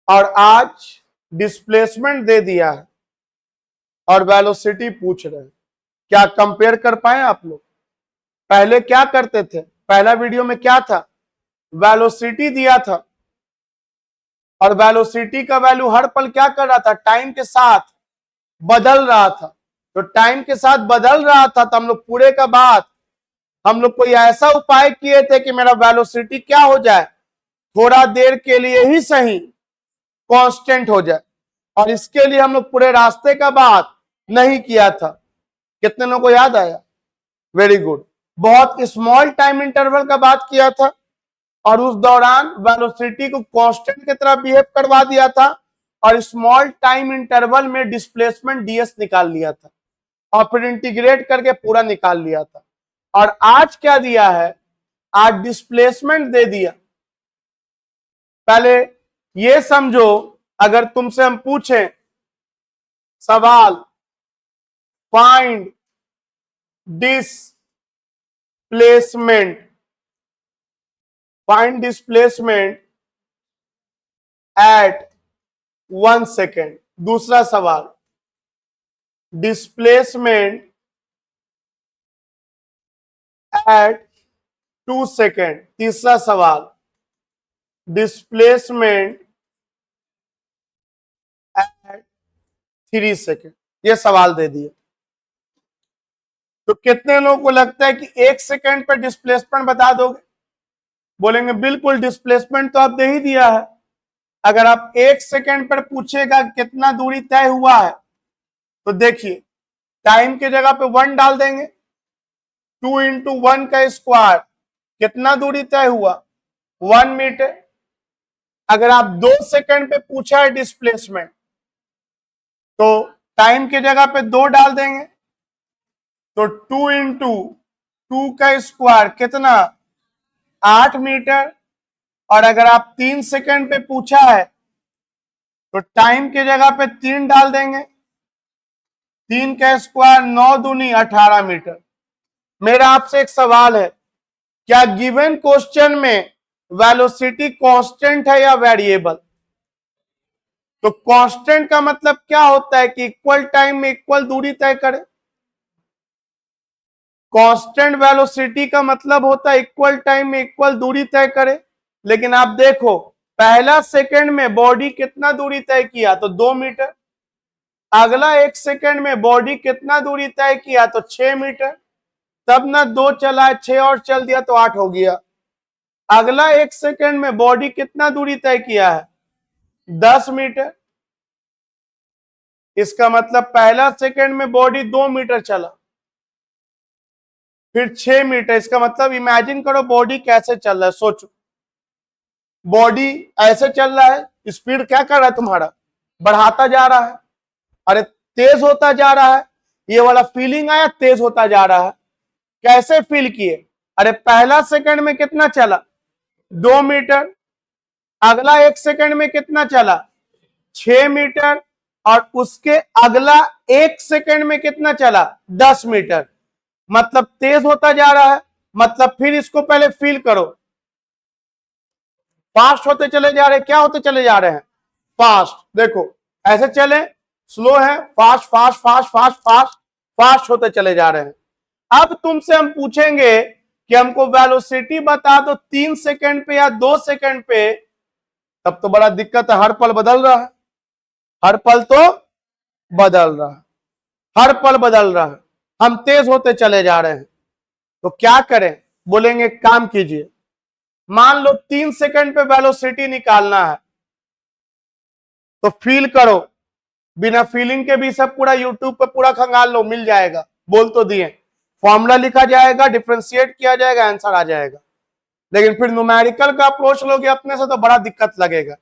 और आज डिस्प्लेसमेंट दे दिया है और वेलोसिटी पूछ रहे हैं। क्या कंपेयर कर पाए आप लोग? पहले क्या करते थे? पहला वीडियो में क्या था? वेलोसिटी दिया था और वेलोसिटी का वैल्यू हर पल क्या कर रहा था? टाइम के साथ बदल रहा था। तो टाइम के साथ बदल रहा था तो हम लोग पूरे का बाद हम लोग कोई ऐसा उपाय किए थे कि मेरा वेलोसिटी क्या हो जाए, थोड़ा देर के लिए ही सही कांस्टेंट हो जाए, और इसके लिए हम लोग पूरे रास्ते का बात नहीं किया था। कितने लोगों को याद आया? Very good. बहुत स्मॉल टाइम इंटरवल का बात किया था और उस दौरान वेलोसिटी को कांस्टेंट की तरह बिहेव करवा दिया था और स्मॉल टाइम इंटरवल में डिस्प्लेसमेंट ds निकाल लिया था और फिर इंटीग्रेट करके पूरा निकाल लिया था। और आज क्या दिया है? आज डिस्प्लेसमेंट दे दिया। पहले ये समझो, अगर तुमसे हम पूछें सवाल find displacement, find displacement eight 1 second. दूसरा सवाल डिस्प्लेसमेंट एट 2 सेकेंड। तीसरा सवाल डिस्प्लेसमेंट एट 3 सेकेंड। ये सवाल दे दिए। तो कितने लोगों को लगता है कि 1 सेकेंड पर डिस्प्लेसमेंट बता दोगे? बोलेंगे बिल्कुल, डिस्प्लेसमेंट तो आप दे ही दिया है। अगर आप 1 सेकेंड पर पूछेगा कितना दूरी तय हुआ है, तो देखिए टाइम की जगह पे 1 डाल देंगे, 2 इंटू 1 का स्क्वायर, कितना दूरी तय हुआ? 1 मीटर। अगर आप 2 सेकेंड पे पूछा है डिस्प्लेसमेंट, तो टाइम की जगह पे 2 डाल देंगे, तो 2 इंटू 2 का स्क्वायर कितना? 8 मीटर। और अगर आप 3 सेकेंड पे पूछा है तो टाइम की जगह पे 3 डाल देंगे, 3 का स्क्वायर 9 दूनी 18 मीटर। मेरा आपसे एक सवाल है, क्या गिवन क्वेश्चन में वेलोसिटी कांस्टेंट है या वेरिएबल? तो कांस्टेंट का मतलब क्या होता है कि इक्वल टाइम में इक्वल दूरी तय करे। कांस्टेंट वेलोसिटी का मतलब होता है इक्वल टाइम में इक्वल दूरी तय करे। लेकिन आप देखो, पहला सेकंड में बॉडी कितना दूरी तय किया तो 2 मीटर, अगला 1 सेकंड में बॉडी कितना दूरी तय किया तो 6 मीटर, तब ना 2 चला 6 और चल दिया तो 8 हो गया। अगला 1 सेकंड में बॉडी कितना दूरी तय किया है 10 मीटर, इसका मतलब पहला सेकंड में बॉडी 2 मीटर चला, फिर 6 मीटर। इसका मतलब इमेजिन करो बॉडी कैसे चल रहा है, सोचो बॉडी ऐसे चल रहा है, स्पीड क्या कर रहा है तुम्हारा, बढ़ाता जा रहा है, अरे तेज होता जा रहा है। ये वाला फीलिंग आया, तेज होता जा रहा है। कैसे फील किए, अरे पहला सेकंड में कितना चला 2 मीटर, अगला 1 सेकंड में कितना चला 6 मीटर, और उसके अगला 1 सेकंड में कितना चला 10 मीटर। मतलब तेज होता जा रहा है। मतलब फिर इसको पहले फील करो, फास्ट होते चले जा रहे हैं, क्या होते चले जा रहे हैं फास्ट। देखो ऐसे चले, स्लो है, fast fast fast fast fast fast होते चले जा रहे हैं। अब तुमसे हम पूछेंगे कि हमको वेलोसिटी बता दो 3 सेकंड पे या 2 सेकंड पे, तब तो बड़ा दिक्कत है, हर पल बदल रहा है, हर पल तो बदल रहा है, हर पल बदल रहा है, हम तेज होते चले जा रहे हैं। तो क्या करें, बोलेंगे काम कीजिए, मान लो 3 सेकंड पे वेलोसिटी निकालना है, तो फील करो, बिना फीलिंग के भी सब पूरा यूट्यूब पे पूरा खंगाल लो, मिल जाएगा। बोल तो दिए, फॉर्मूला लिखा जाएगा, डिफरेंशिएट किया जाएगा, आंसर आ जाएगा। लेकिन फिर न्यूमेरिकल का अप्रोच लोगे अपने से तो बड़ा दिक्कत लगेगा,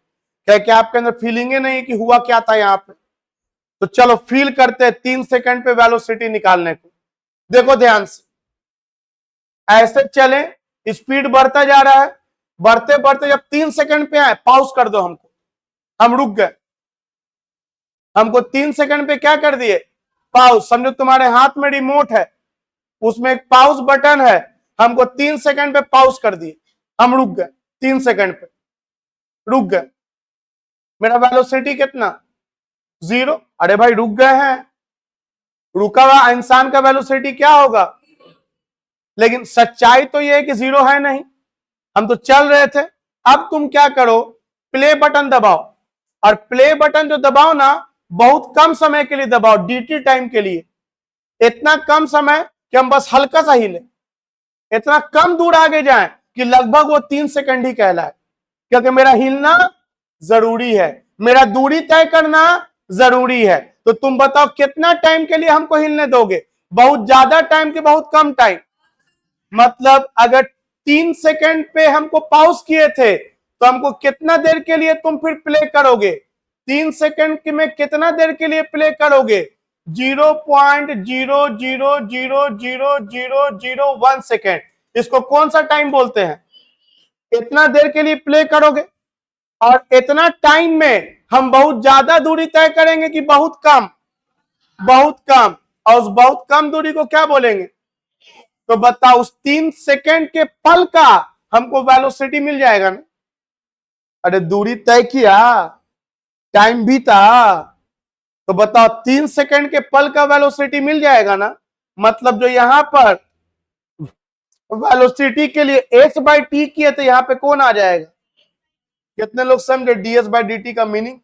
क्या आपके अंदर फीलिंग नहीं कि हुआ क्या था यहाँ पे। तो चलो फील करते हैं 3 सेकंड पे वेलोसिटी निकालने को। देखो ध्यान से, ऐसे चले, स्पीड बढ़ता जा रहा है, बढ़ते बढ़ते जब 3 सेकंड पे आए पॉज कर दो हमको, हम रुक गए। हमको 3 सेकंड पे क्या कर दिए पॉज। समझो तुम्हारे हाथ में रिमोट है, उसमें एक पॉज बटन है, हमको 3 सेकंड पे पॉज कर दिए, हम रुक गए 3 सेकंड पे, रुक गए। मेरा वेलोसिटी कितना 0। अरे भाई रुक गए हैं, रुका हुआ इंसान का वेलोसिटी क्या होगा। लेकिन सच्चाई तो यह है कि 0 है नहीं, हम तो चल रहे थे। अब तुम क्या करो, प्ले बटन दबाओ, और प्ले बटन जो दबाओ ना बहुत कम समय के लिए दबाओ, dt टाइम के लिए, इतना कम समय कि हम बस हल्का सा हिले, इतना कम दूर आगे जाएं कि लगभग वो 3 सेकंड ही कहलाए। क्योंकि मेरा हिलना जरूरी है, मेरा दूरी तय करना जरूरी है। तो तुम बताओ कितना टाइम के लिए हमको हिलने दोगे, बहुत ज्यादा टाइम के बहुत कम टाइम। मतलब अगर 3 सेकंड पे हमको पॉज किए थे तो हमको कितना देर के लिए तुम फिर प्ले करोगे, 3 सेकंड में कितना देर के लिए प्ले करोगे 0.0000001 सेकंड। इसको कौन सा टाइम बोलते हैं, इतना देर के लिए प्ले करोगे। और इतना टाइम में हम बहुत ज्यादा दूरी तय करेंगे कि बहुत कम, बहुत कम। और उस बहुत कम दूरी को क्या बोलेंगे, तो बताओ उस 3 सेकंड के पल का हमको वेलोसिटी मिल जाएगा ना। अरे दूरी तय किया, टाइम भी था, तो बताओ 3 सेकंड के पल का वेलोसिटी मिल जाएगा ना। मतलब जो यहां पर वेलोसिटी के लिए h/t किए थे, यहां पे कौन आ जाएगा। कितने लोग समझे ds/dt का मीनिंग,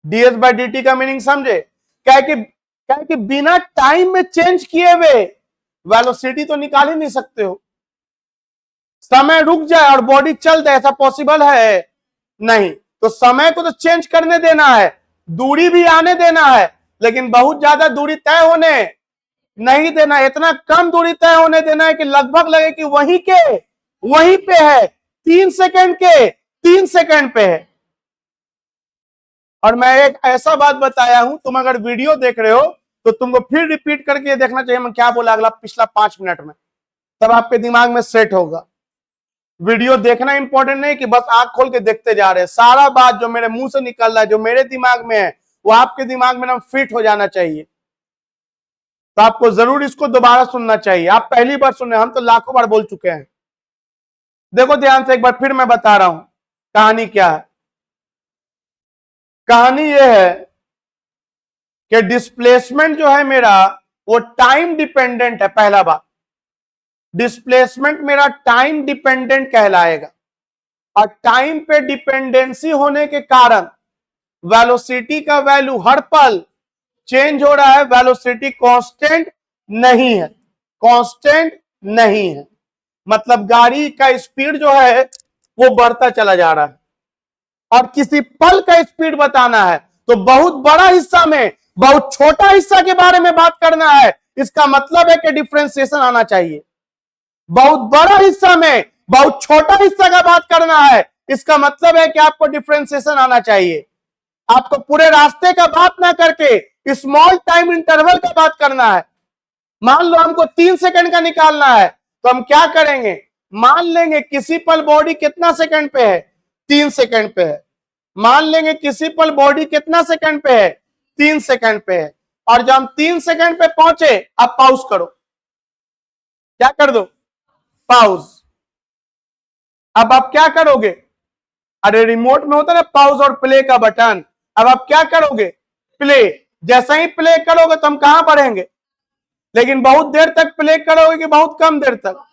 ds/dt का मीनिंग समझे। क्या कि बिना टाइम में चेंज किए हुए वेलोसिटी तो निकाल ही नहीं सकते हो। समय रुक जाए और बॉडी चल जाए, ऐसा पॉसिबल है नहीं। तो समय को तो चेंज करने देना है, दूरी भी आने देना है, लेकिन बहुत ज्यादा दूरी तय होने नहीं देना। इतना कम दूरी तय होने देना है कि लगभग लगे कि वहीं पे है, 3 सेकंड के 3 सेकंड पे है। और मैं एक ऐसा बात बताया हूं, तुम अगर वीडियो देख रहे हो तो तुमको फिर रिपीट करके देखना चाहिए मैं क्या बोला अगला पिछला 5 मिनट में, तब आपके दिमाग में सेट होगा। वीडियो देखना इंपॉर्टेंट नहीं कि बस आंख खोल के देखते जा रहे हैं। सारा बात जो मेरे मुंह से निकल रहा है, जो मेरे दिमाग में है, वो आपके दिमाग में ना फिट हो जाना चाहिए। तो आपको जरूर इसको दोबारा सुनना चाहिए। आप पहली बार सुन रहे हैं, हम तो लाखों बार बोल चुके हैं। देखो ध्यान से एक बार फिर मैं बता रहा हूं कहानी क्या है। कहानी यह है कि डिस्प्लेसमेंट जो है मेरा वो टाइम डिपेंडेंट है। पहला बात, डिस्प्लेसमेंट मेरा टाइम डिपेंडेंट कहलाएगा, और टाइम पे डिपेंडेंसी होने के कारण वेलोसिटी का वैल्यू हर पल चेंज हो रहा है। वेलोसिटी कांस्टेंट नहीं है, कांस्टेंट नहीं है। मतलब गाड़ी का स्पीड जो है वो बढ़ता चला जा रहा है, और किसी पल का स्पीड बताना है तो बहुत बड़ा हिस्सा में बहुत छोटा हिस्सा के बारे में बात करना है। इसका मतलब है कि डिफरेंशिएशन आना चाहिए। बहुत बड़ा हिस्सा में बहुत छोटा हिस्सा का बात करना है, इसका मतलब है कि आपको डिफरेंशिएशन आना चाहिए। आपको पूरे रास्ते का बात ना करके स्मॉल टाइम इंटरवल का बात करना है। मान लो हमको 3 सेकंड का निकालना है, तो हम क्या करेंगे, मान लेंगे किसी पल बॉडी कितना सेकंड पे है, 3 सेकंड पे है। मान लेंगे किसी पल बॉडी कितना सेकंड पे है, 3 सेकंड पे है। और जब हम 3 सेकंड पे पहुंचे, अब पॉज करो। क्या कर दो, पॉज। अब आप क्या करोगे, अरे रिमोट में होता है ना पॉज और प्ले का बटन। अब आप क्या करोगे, प्ले। जैसे ही प्ले करोगे तो हम कहां बढ़ेंगे, लेकिन बहुत देर तक प्ले करोगे कि बहुत कम देर तक,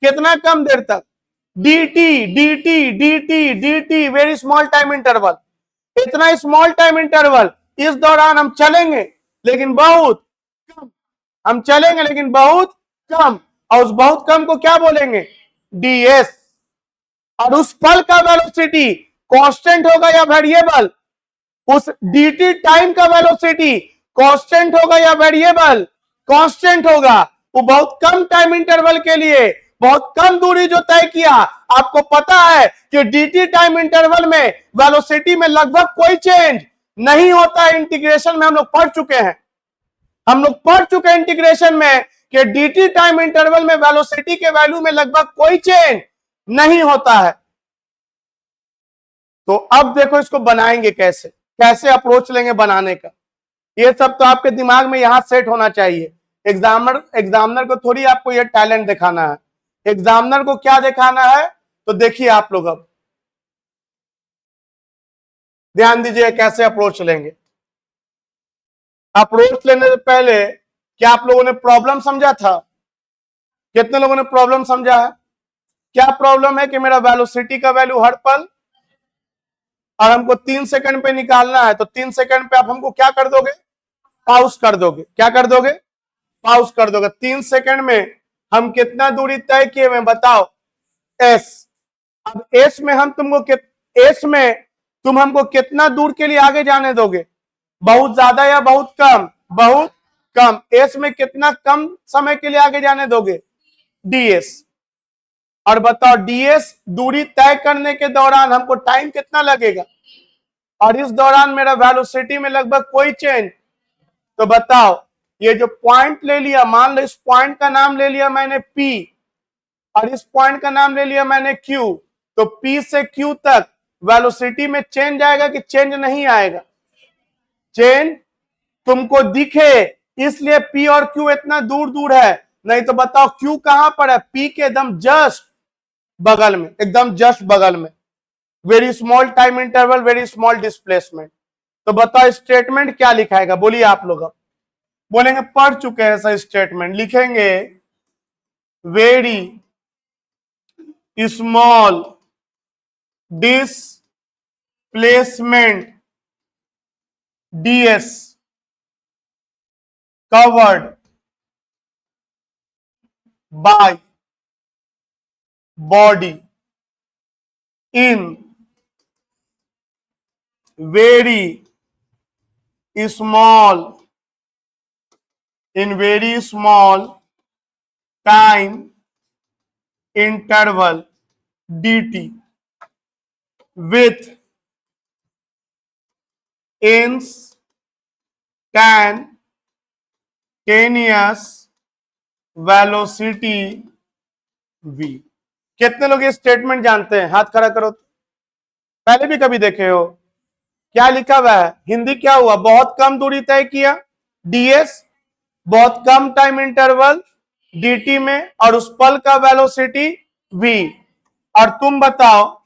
कितना कम देर तक, dt dt dt dt, very small time interval. इतना स्मॉल टाइम इंटरवल, इस दौरान हम चलेंगे लेकिन बहुत कम, हम चलेंगे लेकिन बहुत कम। और उस बहुत कम को क्या बोलेंगे, ds। और उस पल का वेलोसिटी कांस्टेंट होगा या वेरिएबल, उस dt टाइम का वेलोसिटी कांस्टेंट होगा या वेरिएबल, कांस्टेंट होगा। वो बहुत कम टाइम इंटरवल के लिए बहुत कम दूरी जो तय किया। आपको पता है कि dt टाइम इंटरवल में वेलोसिटी में लगभग कोई चेंज नहीं होता है। इंटीग्रेशन में हम लोग पढ़ चुके हैं, हम लोग पढ़ चुके हैं इंटीग्रेशन में कि dt टाइम इंटरवल में वेलोसिटी के वैल्यू में लगभग कोई चेंज नहीं होता है। तो अब देखो इसको बनाएंगे कैसे, कैसे अप्रोच लेंगे बनाने का, ये सब तो आपके दिमाग में यहां सेट होना चाहिए। एग्जामिनर को थोड़ी आपको ये टैलेंट दिखाना है। एग्जामिनर को क्या दिखाना है, तो देखिए आप लोग अब ध्यान दीजिए कैसे अप्रोच लेंगे। अप्रोच लेने से पहले क्या आप लोगों ने प्रॉब्लम समझा था, कितने लोगों ने प्रॉब्लम समझा है। क्या प्रॉब्लम है कि मेरा वेलोसिटी का वैल्यू हर पल, और हमको 3 सेकंड पे निकालना है, तो 3 सेकंड पे आप हमको क्या कर दोगे, पॉज कर दोगे। क्या कर दोगे, पॉज कर दोगे। 3 सेकंड में हम कितना दूरी तय किए हुए बताओ, s। अब s में हम तुमको s में तुम हमको कितना दूर के लिए आगे जाने दोगे, बहुत ज्यादा या बहुत कम, बहुत कम। s में कितना कम समय के लिए आगे जाने दोगे, ds। और बताओ ds दूरी तय करने के दौरान हमको टाइम कितना लगेगा, और इस दौरान मेरा वेलोसिटी में लगभग कोई चेंज। तो बताओ ये जो पॉइंट ले लिया, मान लो इस पॉइंट का नाम ले लिया मैंने P, और इस पॉइंट का नाम ले लिया मैंने Q। तो P से Q तक वेलोसिटी में चेंज आएगा कि चेंज नहीं आएगा, चेंज तुमको दिखे, इसलिए P और Q इतना दूर दूर है। नहीं तो बताओ Q कहां पर है, P के एकदम जस्ट बगल में, एकदम जस्ट बगल में। Very small time interval, very small displacement. तो बताओ स्टेटमेंट क्या लिखाएगा, बोलिए आप लोग। अब बोलेंगे पढ़ चुके हैं सर, स्टेटमेंट लिखेंगे very small displacement ds covered by body in very small time interval dt with instantaneous velocity v। कितने लोग ये स्टेटमेंट जानते हैं, हाथ खड़ा करो। पहले भी कभी देखे हो, क्या लिखा हुआ है? हिंदी क्या हुआ? बहुत कम दूरी तय किया, ds, बहुत कम टाइम इंटरवल dt में, और उस पल का वेलोसिटी v। और तुम बताओ,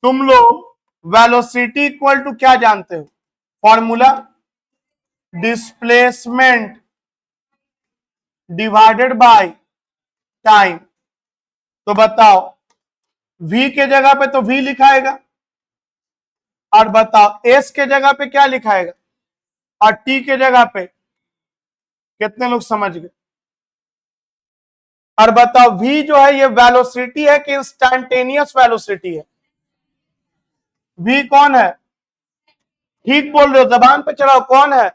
तुम लोग वेलोसिटी इक्वल टू क्या जानते हो? Formula displacement divided by time. तो बताओ, v के जगह पे तो v लिखाएगा, और बताओ s के जगह पे क्या लिखाएगा, और t के जगह पे। कितने लोग समझ गए? और बताओ v जो है ये वेलोसिटी है कि इंस्टेंटेनियस वेलोसिटी है? v कौन है? ठीक बोल रहे हो, जबान पे चढ़ाओ, कौन है?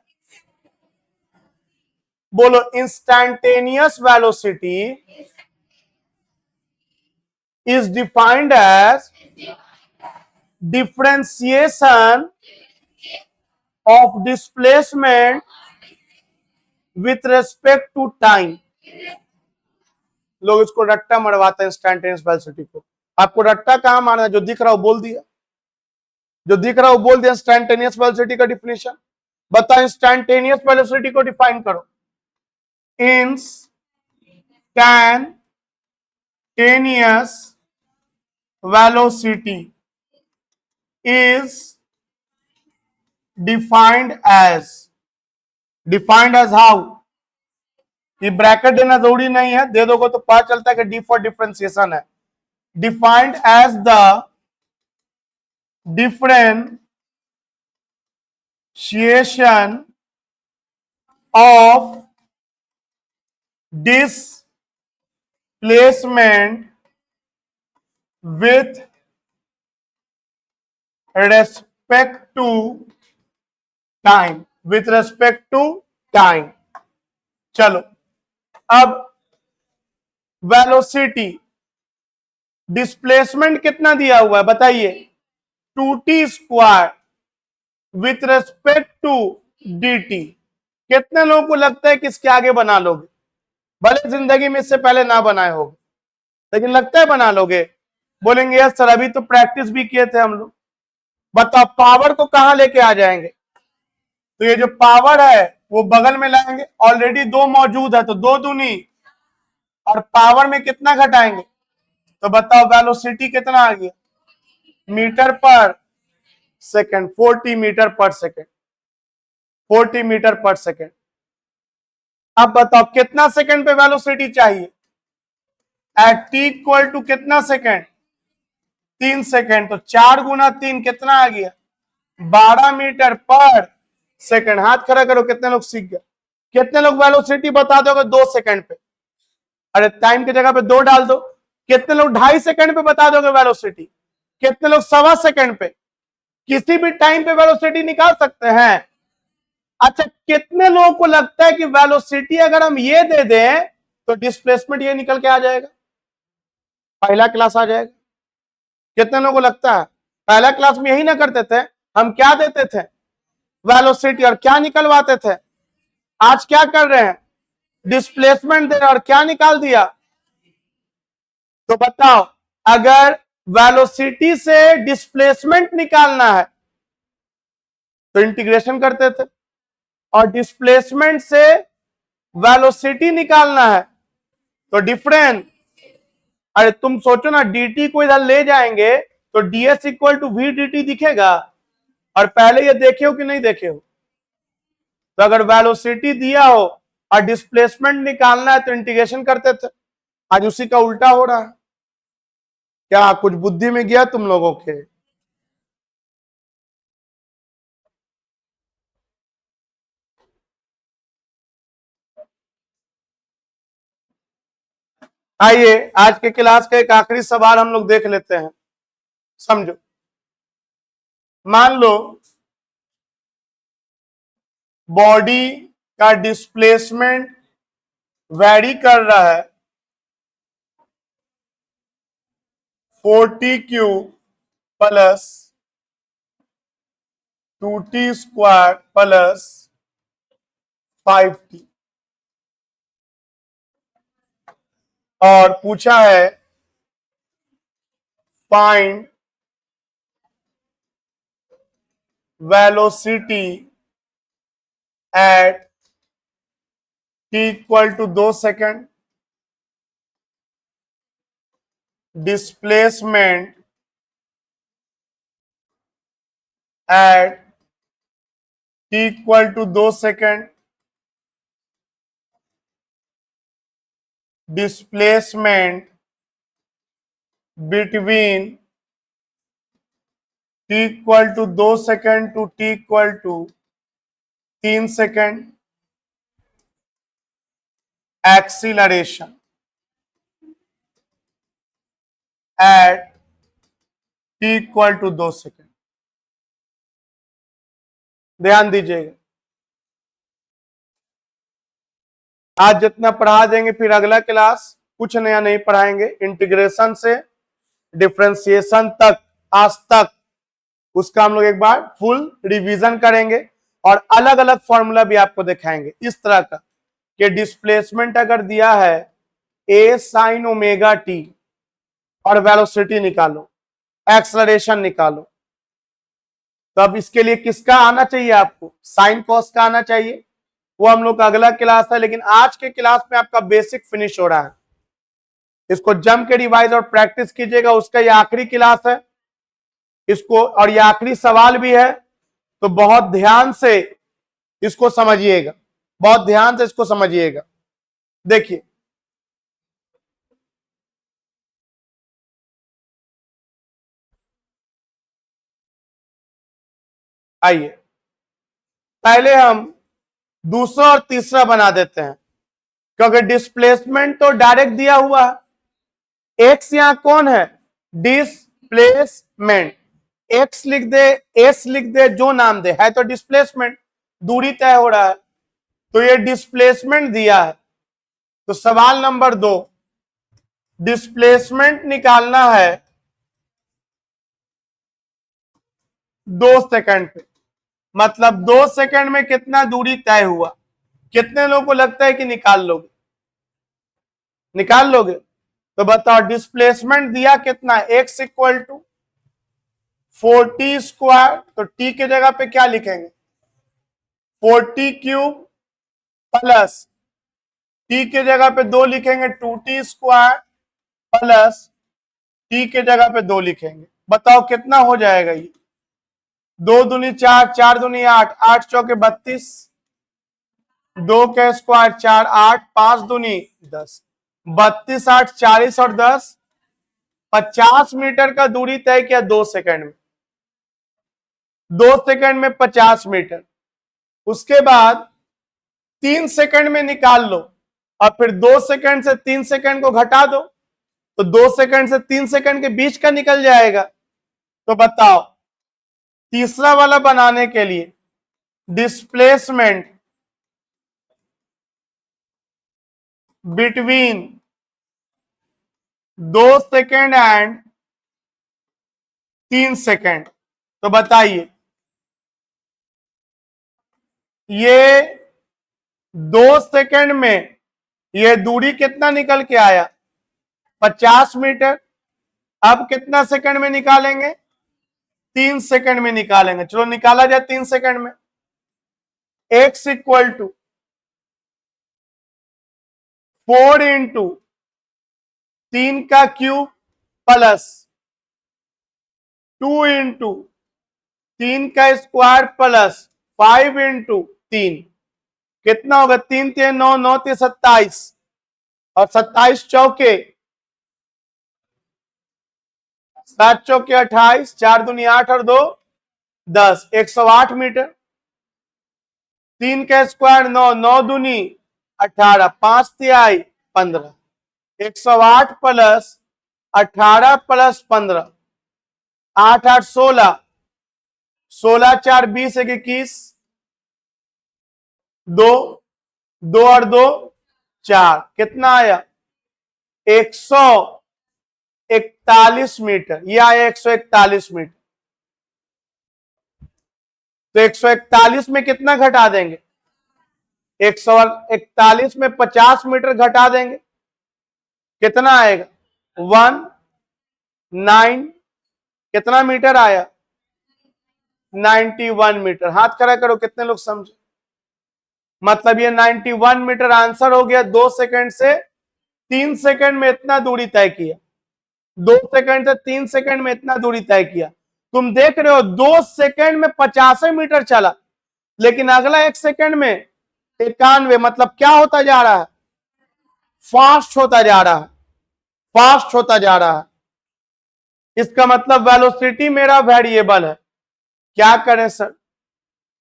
बोलो, instantaneous velocity is defined as differentiation of displacement with respect to time. लोग इसको रट्टा मरवाते हैं इंस्टेंटेनियस वेलोसिटी को। आपको रट्टा कहां मारना है? जो दिख रहा हो बोल दिया, जो दिख रहा हो बोल दिया इंस्टेंटेनियस वेलोसिटी का डिफिनेशन। बताओ, इंस्टेंटेनियस वेलोसिटी को डिफाइन करो। Instantaneous velocity is defined as how? ये ब्रैकेट देना जरूरी नहीं है, दे दोगे तो पता चलता है कि डी फॉर डिफरेंशिएशन है। Defined as the differentiation of displacement with respect to time, with respect to time. चलो, अब वेलोसिटी, डिस्प्लेसमेंट कितना दिया हुआ है बताइए? 2t² with respect to dt। कितने लोगों को लगता है कि इसके आगे बना लोगे? भले जिंदगी में इससे पहले ना बनाए होगे, लेकिन लगता है बना लोगे। बोलेंगे यस सर, अभी तो प्रैक्टिस भी किए थे हम लोग। बताओ, पावर को कहां लेके आ जाएंगे? तो ये जो पावर है वो बगल में लाएंगे, ऑलरेडी 2 मौजूद है तो 2 दूनी, और पावर में कितना घटाएंगे? तो बताओ वेलोसिटी कितना आ गया? मीटर पर सेकंड, 40 मीटर पर सेकंड, 40 मीटर पर सेकंड। अब बताओ कितना सेकंड पे वेलोसिटी चाहिए? एट t इक्वल टू कितना सेकंड? 3 सेकंड। तो 4 गुना 3 कितना आ गया? 12 मीटर पर सेकंड। हाथ खड़ा करो, कितने लोग सीख गए? कितने लोग वेलोसिटी बता दोगे 2 सेकंड पे? अरे टाइम की जगह पे 2 डाल दो। कितने लोग 2.5 सेकंड पे बता दोगे वेलोसिटी? कितने लोग 1.25 सेकंड पे? किसी भी टाइम पे वेलोसिटी निकाल सकते हैं। अच्छा, कितने लोगों को लगता है कि वेलोसिटी अगर हम ये दे दें तो डिस्प्लेसमेंट ये निकल के आ जाएगा, पहला क्लास आ जाएगा? कितने लोगों को लगता है? पहला क्लास में यही ना करते थे, हम क्या देते थे? वेलोसिटी, और क्या निकलवाते थे? आज क्या कर रहे हैं? डिस्प्लेसमेंट दे रहे हैं, और क्या निकाल दिया? तो बताओ, अगर वेलोसिटी से डिस्प्लेसमेंट निकालना है तो इंटीग्रेशन करते थे, और डिस्प्लेसमेंट से वेलोसिटी निकालना है तो डिफरेंस। अरे तुम सोचो ना, dt को इधर ले जाएंगे तो ds equal to v dt दिखेगा। और पहले ये देखे हो कि नहीं देखे हो? तो अगर वेलोसिटी दिया हो और डिस्प्लेसमेंट निकालना है तो इंटीग्रेशन करते थे। आज उसी का उल्टा हो रहा है। क्या कुछ बुद्धि में गया तुम लोगों के? आइए आज के क्लास का एक आखिरी सवाल हम लोग देख लेते हैं। समझो, मान लो बॉडी का डिस्प्लेसमेंट वैरी कर रहा है 40q plus 2t² plus 5t, और पूछा है find velocity at t equal to 2 second, displacement at t equal to 2 second, displacement between t equal to 2 second to t equal to 3 second, acceleration at t equal to 2 second. ध्यान दीजिएगा, आज जितना पढ़ा देंगे फिर अगला क्लास कुछ नया नहीं पढ़ाएंगे। इंटीग्रेशन से डिफरेंशिएशन तक आज तक उसका हम लोग एक बार फुल रिवीजन करेंगे और अलग अलग फॉर्मूला भी आपको दिखाएंगे इस तरह का कि डिस्प्लेसमेंट अगर दिया है a sin ओमेगा t और वेलोसिटी निकालो, एक्सलरेशन निकालो, तो अब इसके लिए किसका आना चाहिए? आपको साइन कॉस का आना चाहिए। वो हम लोग का अगला क्लास है, लेकिन आज के क्लास में आपका बेसिक फिनिश हो रहा है। इसको जम के रिवाइज और प्रैक्टिस कीजिएगा। उसका ये आखिरी क्लास है इसको, और ये आखिरी सवाल भी है, तो बहुत ध्यान से इसको समझिएगा, बहुत ध्यान से इसको समझिएगा। देखिए आइए पहले हम दूसरा और तीसरा बना देते हैं, क्योंकि डिस्प्लेसमेंट तो डायरेक्ट दिया हुआ है। एक्स यहां कौन है? डिस्प्लेसमेंट। एक्स लिख दे, एस लिख दे, जो नाम दे, है तो डिस्प्लेसमेंट, दूरी तय हो रहा है, तो ये डिस्प्लेसमेंट दिया है। तो सवाल नंबर 2, डिस्प्लेसमेंट निकालना है 2 सेकंड पे, मतलब 2 सेकंड में कितना दूरी तय हुआ। कितने लोगों को लगता है कि निकाल लोगे? निकाल लोगे? तो बताओ डिस्प्लेसमेंट दिया कितना? x इक्वल टू 40 स्क्वायर, तो t के जगह पे क्या लिखेंगे? 40 क्यूब प्लस t के जगह पे 2 लिखेंगे 2t स्क्वायर प्लस t के जगह पे 2 लिखेंगे। बताओ कितना हो जाएगा ये? 2 दूनी 4, 4 दूनी 8, 8 चौके 32, 2 का स्क्वायर 4, 8, 5 दूनी 10, 32, 8, 40 और 10, 50 मीटर का दूरी तय किया 2 सेकंड में। 2 सेकंड में 50 मीटर। उसके बाद 3 सेकंड में निकाल लो, और फिर 2 सेकंड से 3 सेकंड को घटा दो, तो 2 सेकंड से 3 सेकंड के बीच का निकल जाएगा। तो बताओ तीसरा वाला बनाने के लिए displacement between 2 second and 3 second, तो बताइए ये 2 सेकंड में ये दूरी कितना निकल के आया? 50 मीटर। अब कितना सेकंड में निकालेंगे? 3 सेकंड में निकालेंगे। चलो निकाला जाए 3 सेकंड में। x इक्वल टू 4 इंटू 3 का क्यूब प्लस 2 इंटू 3 का स्क्वायर प्लस 5 इंटू 3, कितना होगा? 3 3 9, 9 3 27, और 27 चौके 7 चौके 28, 4 दूनी 8 और 2 10, 108 मीटर। 3 का स्क्वायर 9, 9 दूनी 18, 5 तिहाई 15, 108 प्लस 18 प्लस 15, 8 8 16, 16 4 20 21, 2 2 और 2 4, कितना आया? 141 मीटर। ये आया 141 मीटर। तो 141 में कितना घटा देंगे? 141 में 50 मीटर घटा देंगे, कितना आएगा? 19, कितना मीटर आया? 91 मीटर। हाथ खड़ा करो, कितने लोग समझे? मतलब ये 91 मीटर आंसर हो गया। 2 सेकंड से 3 सेकंड में इतना दूरी तय किया, 2 सेकंड से 3 सेकंड में इतना दूरी तय किया। तुम देख रहे हो 2 सेकंड में 85 मीटर चला, लेकिन अगला 1 सेकंड में 91। मतलब क्या होता जा रहा है? फास्ट होता जा रहा है, फास्ट होता जा रहा है। इसका मतलब वेलोसिटी मेरा वेरिएबल है। क्या करें सर?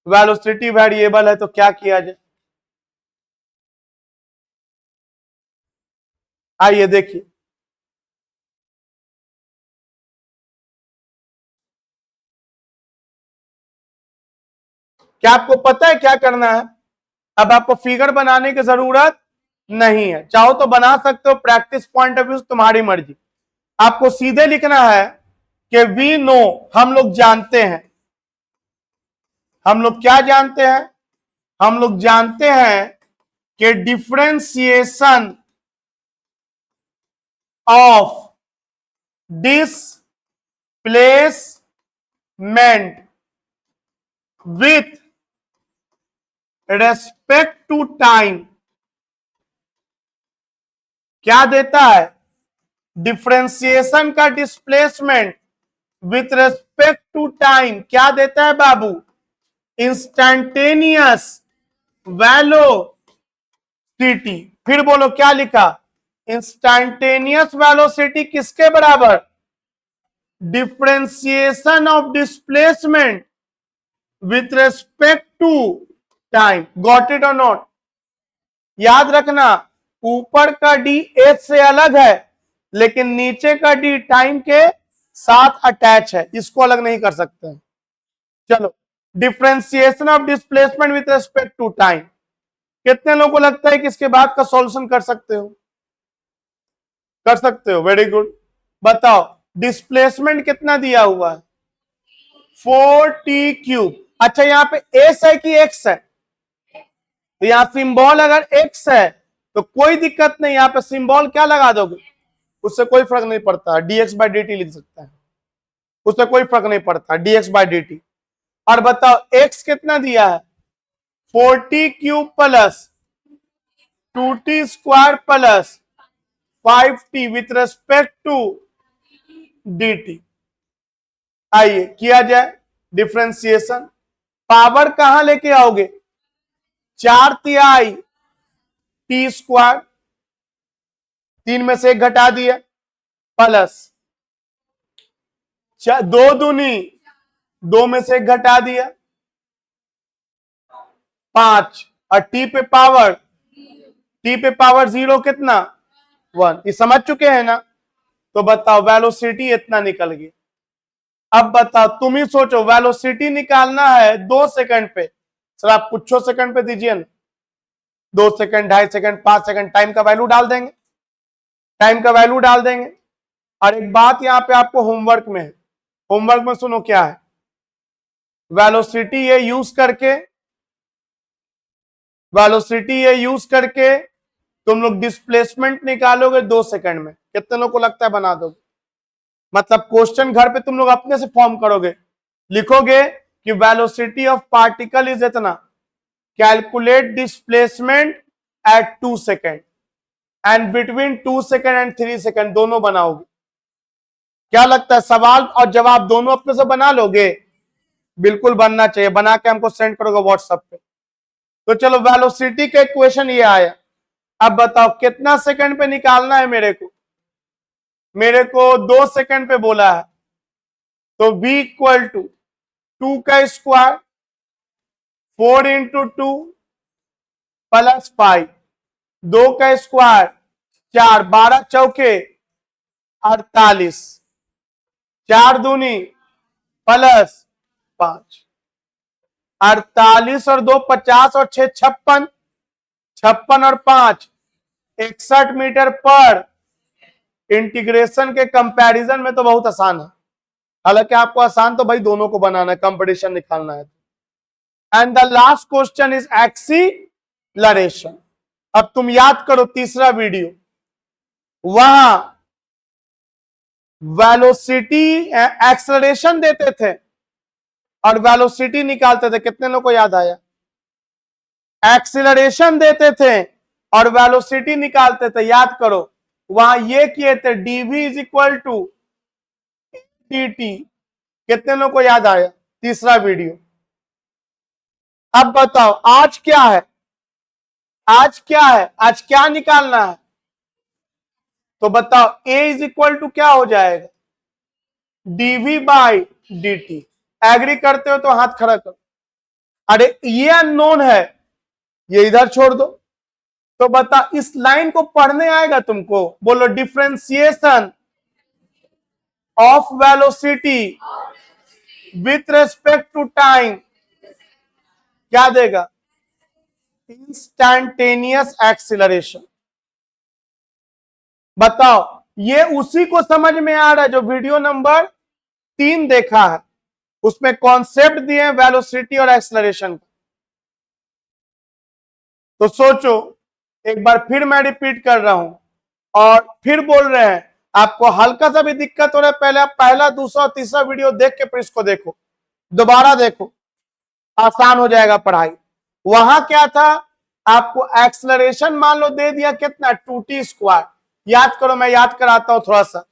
वेलोसिटी वेरिएबल है तो क्या किया जाए? आइए देखिए, क्या आपको पता है क्या करना है? अब आपको फिगर बनाने की जरूरत नहीं है, चाहो तो बना सकते हो, प्रैक्टिस पॉइंट ऑफ व्यू तुम्हारी मर्जी। आपको सीधे लिखना है कि वी नो, हम लोग जानते हैं। हम लोग क्या जानते हैं? हम लोग जानते हैं कि differentiation of displacement with respect to time क्या देता है? डिफरेंशिएशन का displacement with respect to time क्या देता है बाबू? Instantaneous velocity. फिर बोलो क्या लिखा? इंस्टैंटेनियस वेलोसिटी किसके बराबर? Differentiation of displacement with respect to time. Got it और नॉट? याद रखना, ऊपर का डी एच से अलग है, लेकिन नीचे का डी टाइम के साथ अटैच है, इसको अलग नहीं कर सकते हैं। चलो, differentiation of displacement with respect to time. कितने लोगों को लगता है कि इसके बाद का सॉल्यूशन कर सकते हो? कर सकते हो, वेरी गुड। बताओ, डिस्प्लेसमेंट कितना दिया हुआ है? 4t³ अच्छा, यहां पे एस है कि एक्स है? तो यहां सिंबल अगर एक्स है तो कोई दिक्कत नहीं, यहां पे सिंबल क्या लगा दोगे, उससे कोई फर्क नहीं पड़ता, dx/dt लिख सकता है, उससे कोई फर्क नहीं पड़ता, dx/dt। और बताओ x कितना दिया है? 40³ plus 2t² plus 5t with respect to dt। आइए किया जाए डिफरेंशिएशन। पावर कहां लेके आओगे? 4 t², 3 में से 1 घटा दिया, प्लस 2 दूनी 2 में से 1 घटा दिया, 5। और टी पे पावर 0 कितना? 1। ये समझ चुके हैं ना? तो बताओ वेलोसिटी इतना निकल गया। अब बताओ, तुम ही सोचो, वेलोसिटी निकालना है 2 सेकंड पे, सर आप कुछ सेकंड पे दीजिए ना, 2 सेकंड, 2.5 सेकंड, 5 सेकंड, टाइम का वैल्यू डाल देंगे, टाइम का वैल्यू डाल देंगे। और एक बात यहां पे आपको होमवर्क में है, होमवर्क में सुनो क्या है, वेलोसिटी ये यूज करके तुम लोग डिस्प्लेसमेंट निकालोगे 2 सेकंड में। कितने लोग को लगता है बना दोगे? मतलब क्वेश्चन घर पे तुम लोग अपने से फॉर्म करोगे, लिखोगे कि वेलोसिटी ऑफ पार्टिकल इज इतना, calculate displacement eight 2 second and between 2 second and 3 second, दोनों बनाओगे। क्या लगता है, सवाल और जवाब दोनों अपने से बना लोगे? बिल्कुल बनना चाहिए, बना के हमको सेंड करोगे व्हाट्सएप पे। तो चलो, वेलोसिटी का इक्वेशन ये आया। अब बताओ कितना सेकंड पे निकालना है मेरे को 2 सेकंड पे बोला है, तो v इक्वल टू 2 का स्क्वायर 4 इंटू 2 प्लस 5, 2 का स्क्वायर 4, 12 चौके 48, 4 दूनी प्लस 5, 48 और 2 50 और 6 56, 56 और 5 61 मीटर पर। इंटीग्रेशन के कंपैरिजन में तो बहुत आसान है, हालांकि आपको आसान तो भाई दोनों को बनाना है, कंपटीशन निकालना है। And the last question is acceleration. अब तुम याद करो तीसरा वीडियो, वहां वेलोसिटी एक्सेलरेशन देते थे, और वेलोसिटी निकालते थे, कितने लोग को याद आया? एक्सीलरेशन देते थे और वेलोसिटी निकालते थे, याद करो। वहां ये किए थे dv is equal to t. कितने लोग को याद आया? तीसरा वीडियो। अब बताओ आज क्या है? आज क्या है? आज क्या निकालना है? तो बताओ a इज इक्वल टू क्या हो जाएगा? Dv by d t. Agree करते हो तो हाथ खड़ा करो। अरे ये अननोन है, ये इधर छोड़ दो। तो बता, इस लाइन को पढ़ने आएगा तुमको? बोलो, differentiation of velocity with respect to time क्या देगा? Instantaneous acceleration. बताओ, ये उसी को समझ में आ रहा है जो वीडियो नंबर 3 देखा है, उसमें कॉन्सेप्ट दिए हैं वेलोसिटी और एक्सीलरेशन का। तो सोचो, एक बार फिर मैं रिपीट कर रहा हूं और फिर बोल रहे हैं, आपको हल्का सा भी दिक्कत हो रहा है, पहले आप पहला, दूसरा और तीसरा वीडियो देख के फिर इसको देखो, दोबारा देखो, आसान हो जाएगा पढ़ाई। वहां क्या था? आपको एक्सेलरेशन मान लो दे दिया कितना? 2t²। याद करो, मैं याद कराता हूं थोड़ा सा।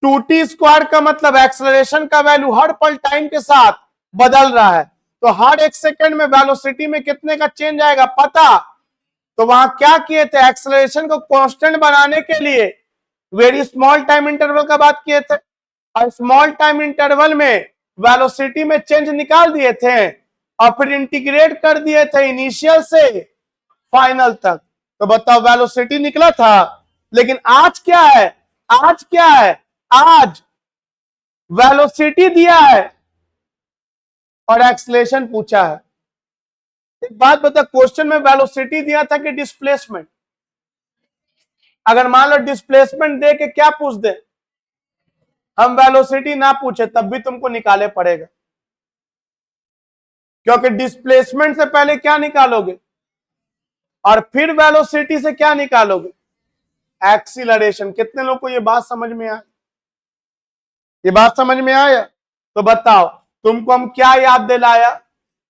2t² का मतलब एक्सेलरेशन का वैल्यू हर पल टाइम के साथ बदल रहा है, तो हर एक सेकंड में वेलोसिटी में कितने का चेंज आएगा पता? तो वहां क्या किए थे? एक्सेलरेशन को कांस्टेंट बनाने के लिए वेरी स्मॉल टाइम इंटरवल का बात किए थे, और स्मॉल टाइम इंटरवल में वेलोसिटी में चेंज निकाल दिए थे और फिर इंटीग्रेट कर दिए थे इनिशियल से फाइनल तक। तो बताओ, वेलोसिटी निकला था। लेकिन आज क्या है? आज क्या है? आज वेलोसिटी दिया है और एक्सेलरेशन पूछा है। एक बात बता, क्वेश्चन में वेलोसिटी दिया था कि डिस्प्लेसमेंट? अगर मान लो डिस्प्लेसमेंट दे के क्या पूछ दे, हम वेलोसिटी ना पूछे, तब भी तुमको निकाले पड़ेगा, क्योंकि डिस्प्लेसमेंट से पहले क्या निकालोगे और फिर वेलोसिटी से क्या निकालोगे? एक्सीलरेशन। कितने लोग को ये बात समझ में आया? ये बात समझ में आया? तो बताओ, तुमको हम क्या याद दिलाया?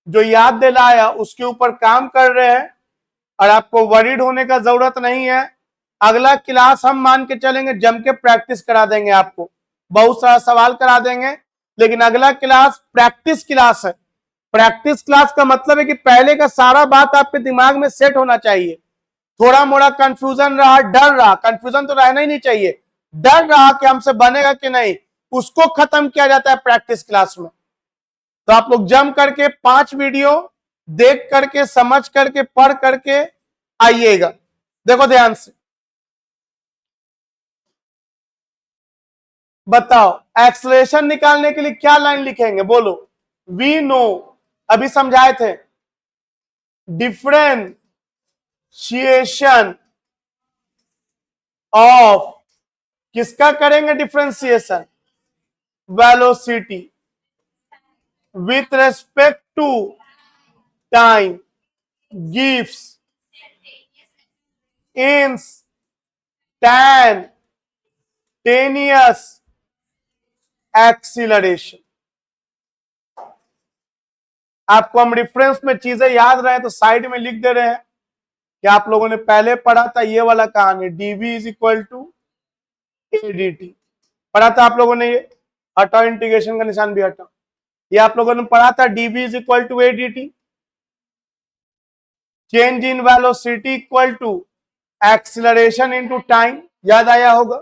जो याद दिलाया उसके ऊपर काम कर रहे हैं और आपको वरीड होने का जरूरत नहीं है। अगला क्लास हम मान के चलेंगे जम के प्रैक्टिस करा देंगे, आपको बहुत सारा सवाल करा देंगे, लेकिन अगला क्लास प्रैक्टिस क्लास है। प्रैक्टिस क्लास का मतलब है कि पहले का सारा बात आपके दिमाग में सेट होना चाहिए। थोड़ा मोड़ा कंफ्यूजन रहा, डर रहा, कंफ्यूजन तो रहना ही नहीं चाहिए, डर रहा कि हमसे बनेगा कि नहीं, उसको खत्म किया जाता है प्रैक्टिस क्लास में। तो आप लोग जम करके 5 वीडियो देख करके, समझ करके, पढ़ करके आइएगा। देखो ध्यान से, बताओ एक्सेलरेशन निकालने के लिए क्या लाइन लिखेंगे? बोलो, वी नो, अभी समझाए थे, डिफरेंशिएशन ऑफ, किसका करेंगे differentiation? Velocity with respect to time gives instantaneous acceleration. आपको हम रेफरेंस में चीजें याद रहे तो साइड में लिख दे रहे हैं कि आप लोगों ने पहले पढ़ा था ये वाला कहानी, dv is equal to adt पढ़ा था आप लोगों ने। ये हटाओ, इंटीग्रेशन का निशान भी हटाओ। ये आप लोगों ने पढ़ा था, dv is equal to adt, change in velocity equal to acceleration into time, याद आया होगा।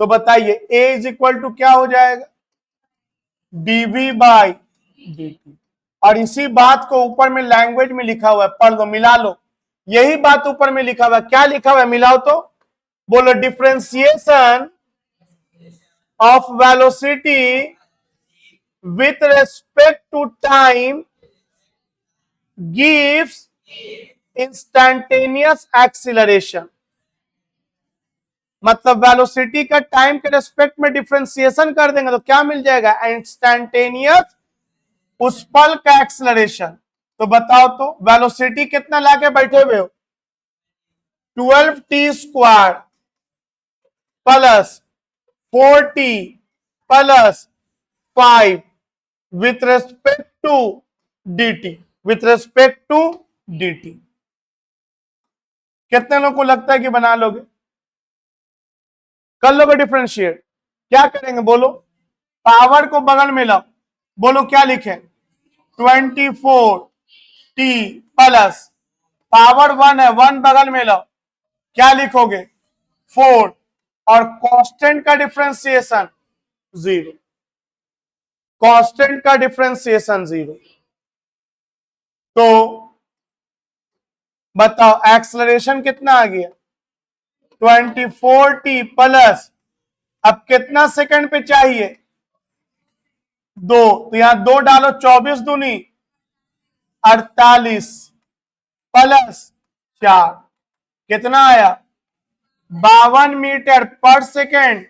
तो बताइए ए इज इक्वल टू क्या हो जाएगा? Dv by d. और इसी बात को ऊपर में लैंग्वेज में लिखा हुआ है, पढ़ लो, मिला लो। यही बात ऊपर में लिखा हुआ है, क्या लिखा हुआ है? मिलाओ तो। बोलो, differentiation of velocity with respect to time gives instantaneous acceleration. मतलब वेलोसिटी का टाइम के रेस्पेक्ट में डिफरेंशिएशन कर देंगे तो क्या मिल जाएगा? इंस्टैंटेनियस, उस पल का एक्सीलरेशन। तो बताओ तो, वेलोसिटी कितना लाके बैठे हुए हो? 12t² plus 4t plus 5 with respect to dt, with respect to dt। कितने लोगों को लगता है कि बना लोगे? कर लोगे डिफरेंशिएट? क्या करेंगे बोलो? पावर को बगल में लाओ, बोलो क्या लिखें? 24t प्लस पावर 1 है, 1 बगल में लाओ, क्या लिखोगे? 4, और कांस्टेंट का डिफरेंशिएशन 0, कांस्टेंट का डिफरेंशिएशन 0। तो बताओ एक्सेलरेशन कितना आ गया? 24t प्लस, अब कितना सेकंड पे चाहिए? 2, तो यहां 2 डालो, 24 दूनी 48 प्लस 4, कितना आया? 52 मीटर पर सेकेंड।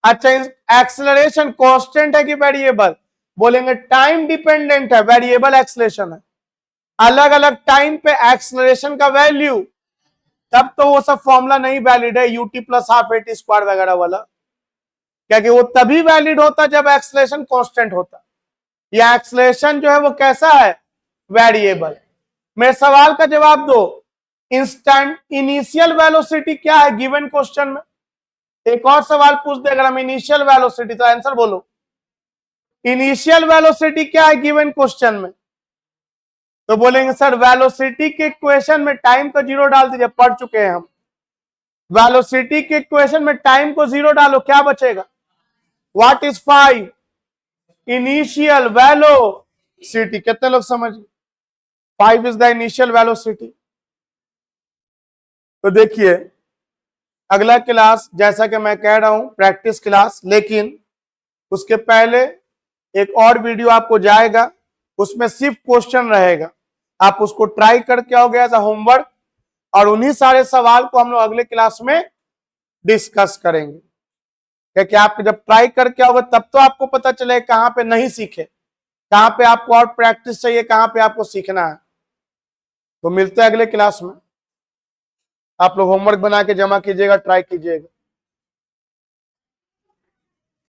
अच्छा, एक्सेलरेशन कांस्टेंट है कि वेरिएबल? बोलेंगे टाइम डिपेंडेंट है, वेरिएबल एक्सेलरेशन है। अलग अलग टाइम पे एक्सेलरेशन का वैल्यू, तब तो वो सब फॉर्मूला नहीं वैलिड है, UT plus half eighty square वगैरह वाला, क्योंकि वो तभी वैलिड होता जब एक्सेलरेशन कांस्टेंट होता। ये एक्सेलरेशन जो है वो कैसा है? वेरिएबल। मेरे सवाल का जवाब दो, इंस्टेंट इनिशियल वेलोसिटी क्या है गिवन क्वेश्चन में? एक और सवाल पूछ दे अगर हम इनिशियल वेलोसिटी, तो आंसर बोलो। इनिशियल वेलोसिटी क्या है गिवन क्वेश्चन में? तो बोलेंगे सर वेलोसिटी के इक्वेशन में टाइम को 0 डाल दीजिए, पढ़ चुके हैं हम। वेलोसिटी के इक्वेशन में टाइम को 0 डालो, क्या बचेगा? What is 5? Initial velocity. कितने लोग समझ? 5 इज द इनिशियल वेलोसिटी। तो देखिए अगला क्लास, जैसा कि मैं कह रहा हूं प्रैक्टिस क्लास, लेकिन उसके पहले एक और वीडियो आपको जाएगा, उसमें सिर्फ क्वेश्चन रहेगा, आप उसको ट्राई करके आओगे एज अ होमवर्क, और उन्हीं सारे सवाल को हम लोग अगले क्लास में डिस्कस करेंगे। क्योंकि आप जब ट्राई करके आओगे तब तो आपको पता चले कहां पे नहीं सीखे, कहां पे आपको और प्रैक्टिस चाहिए, कहां पे आपको सीखना है। तो मिलते हैं अगले क्लास में। आप लोग होमवर्क बना के जमा कीजिएगा, ट्राई कीजिएगा।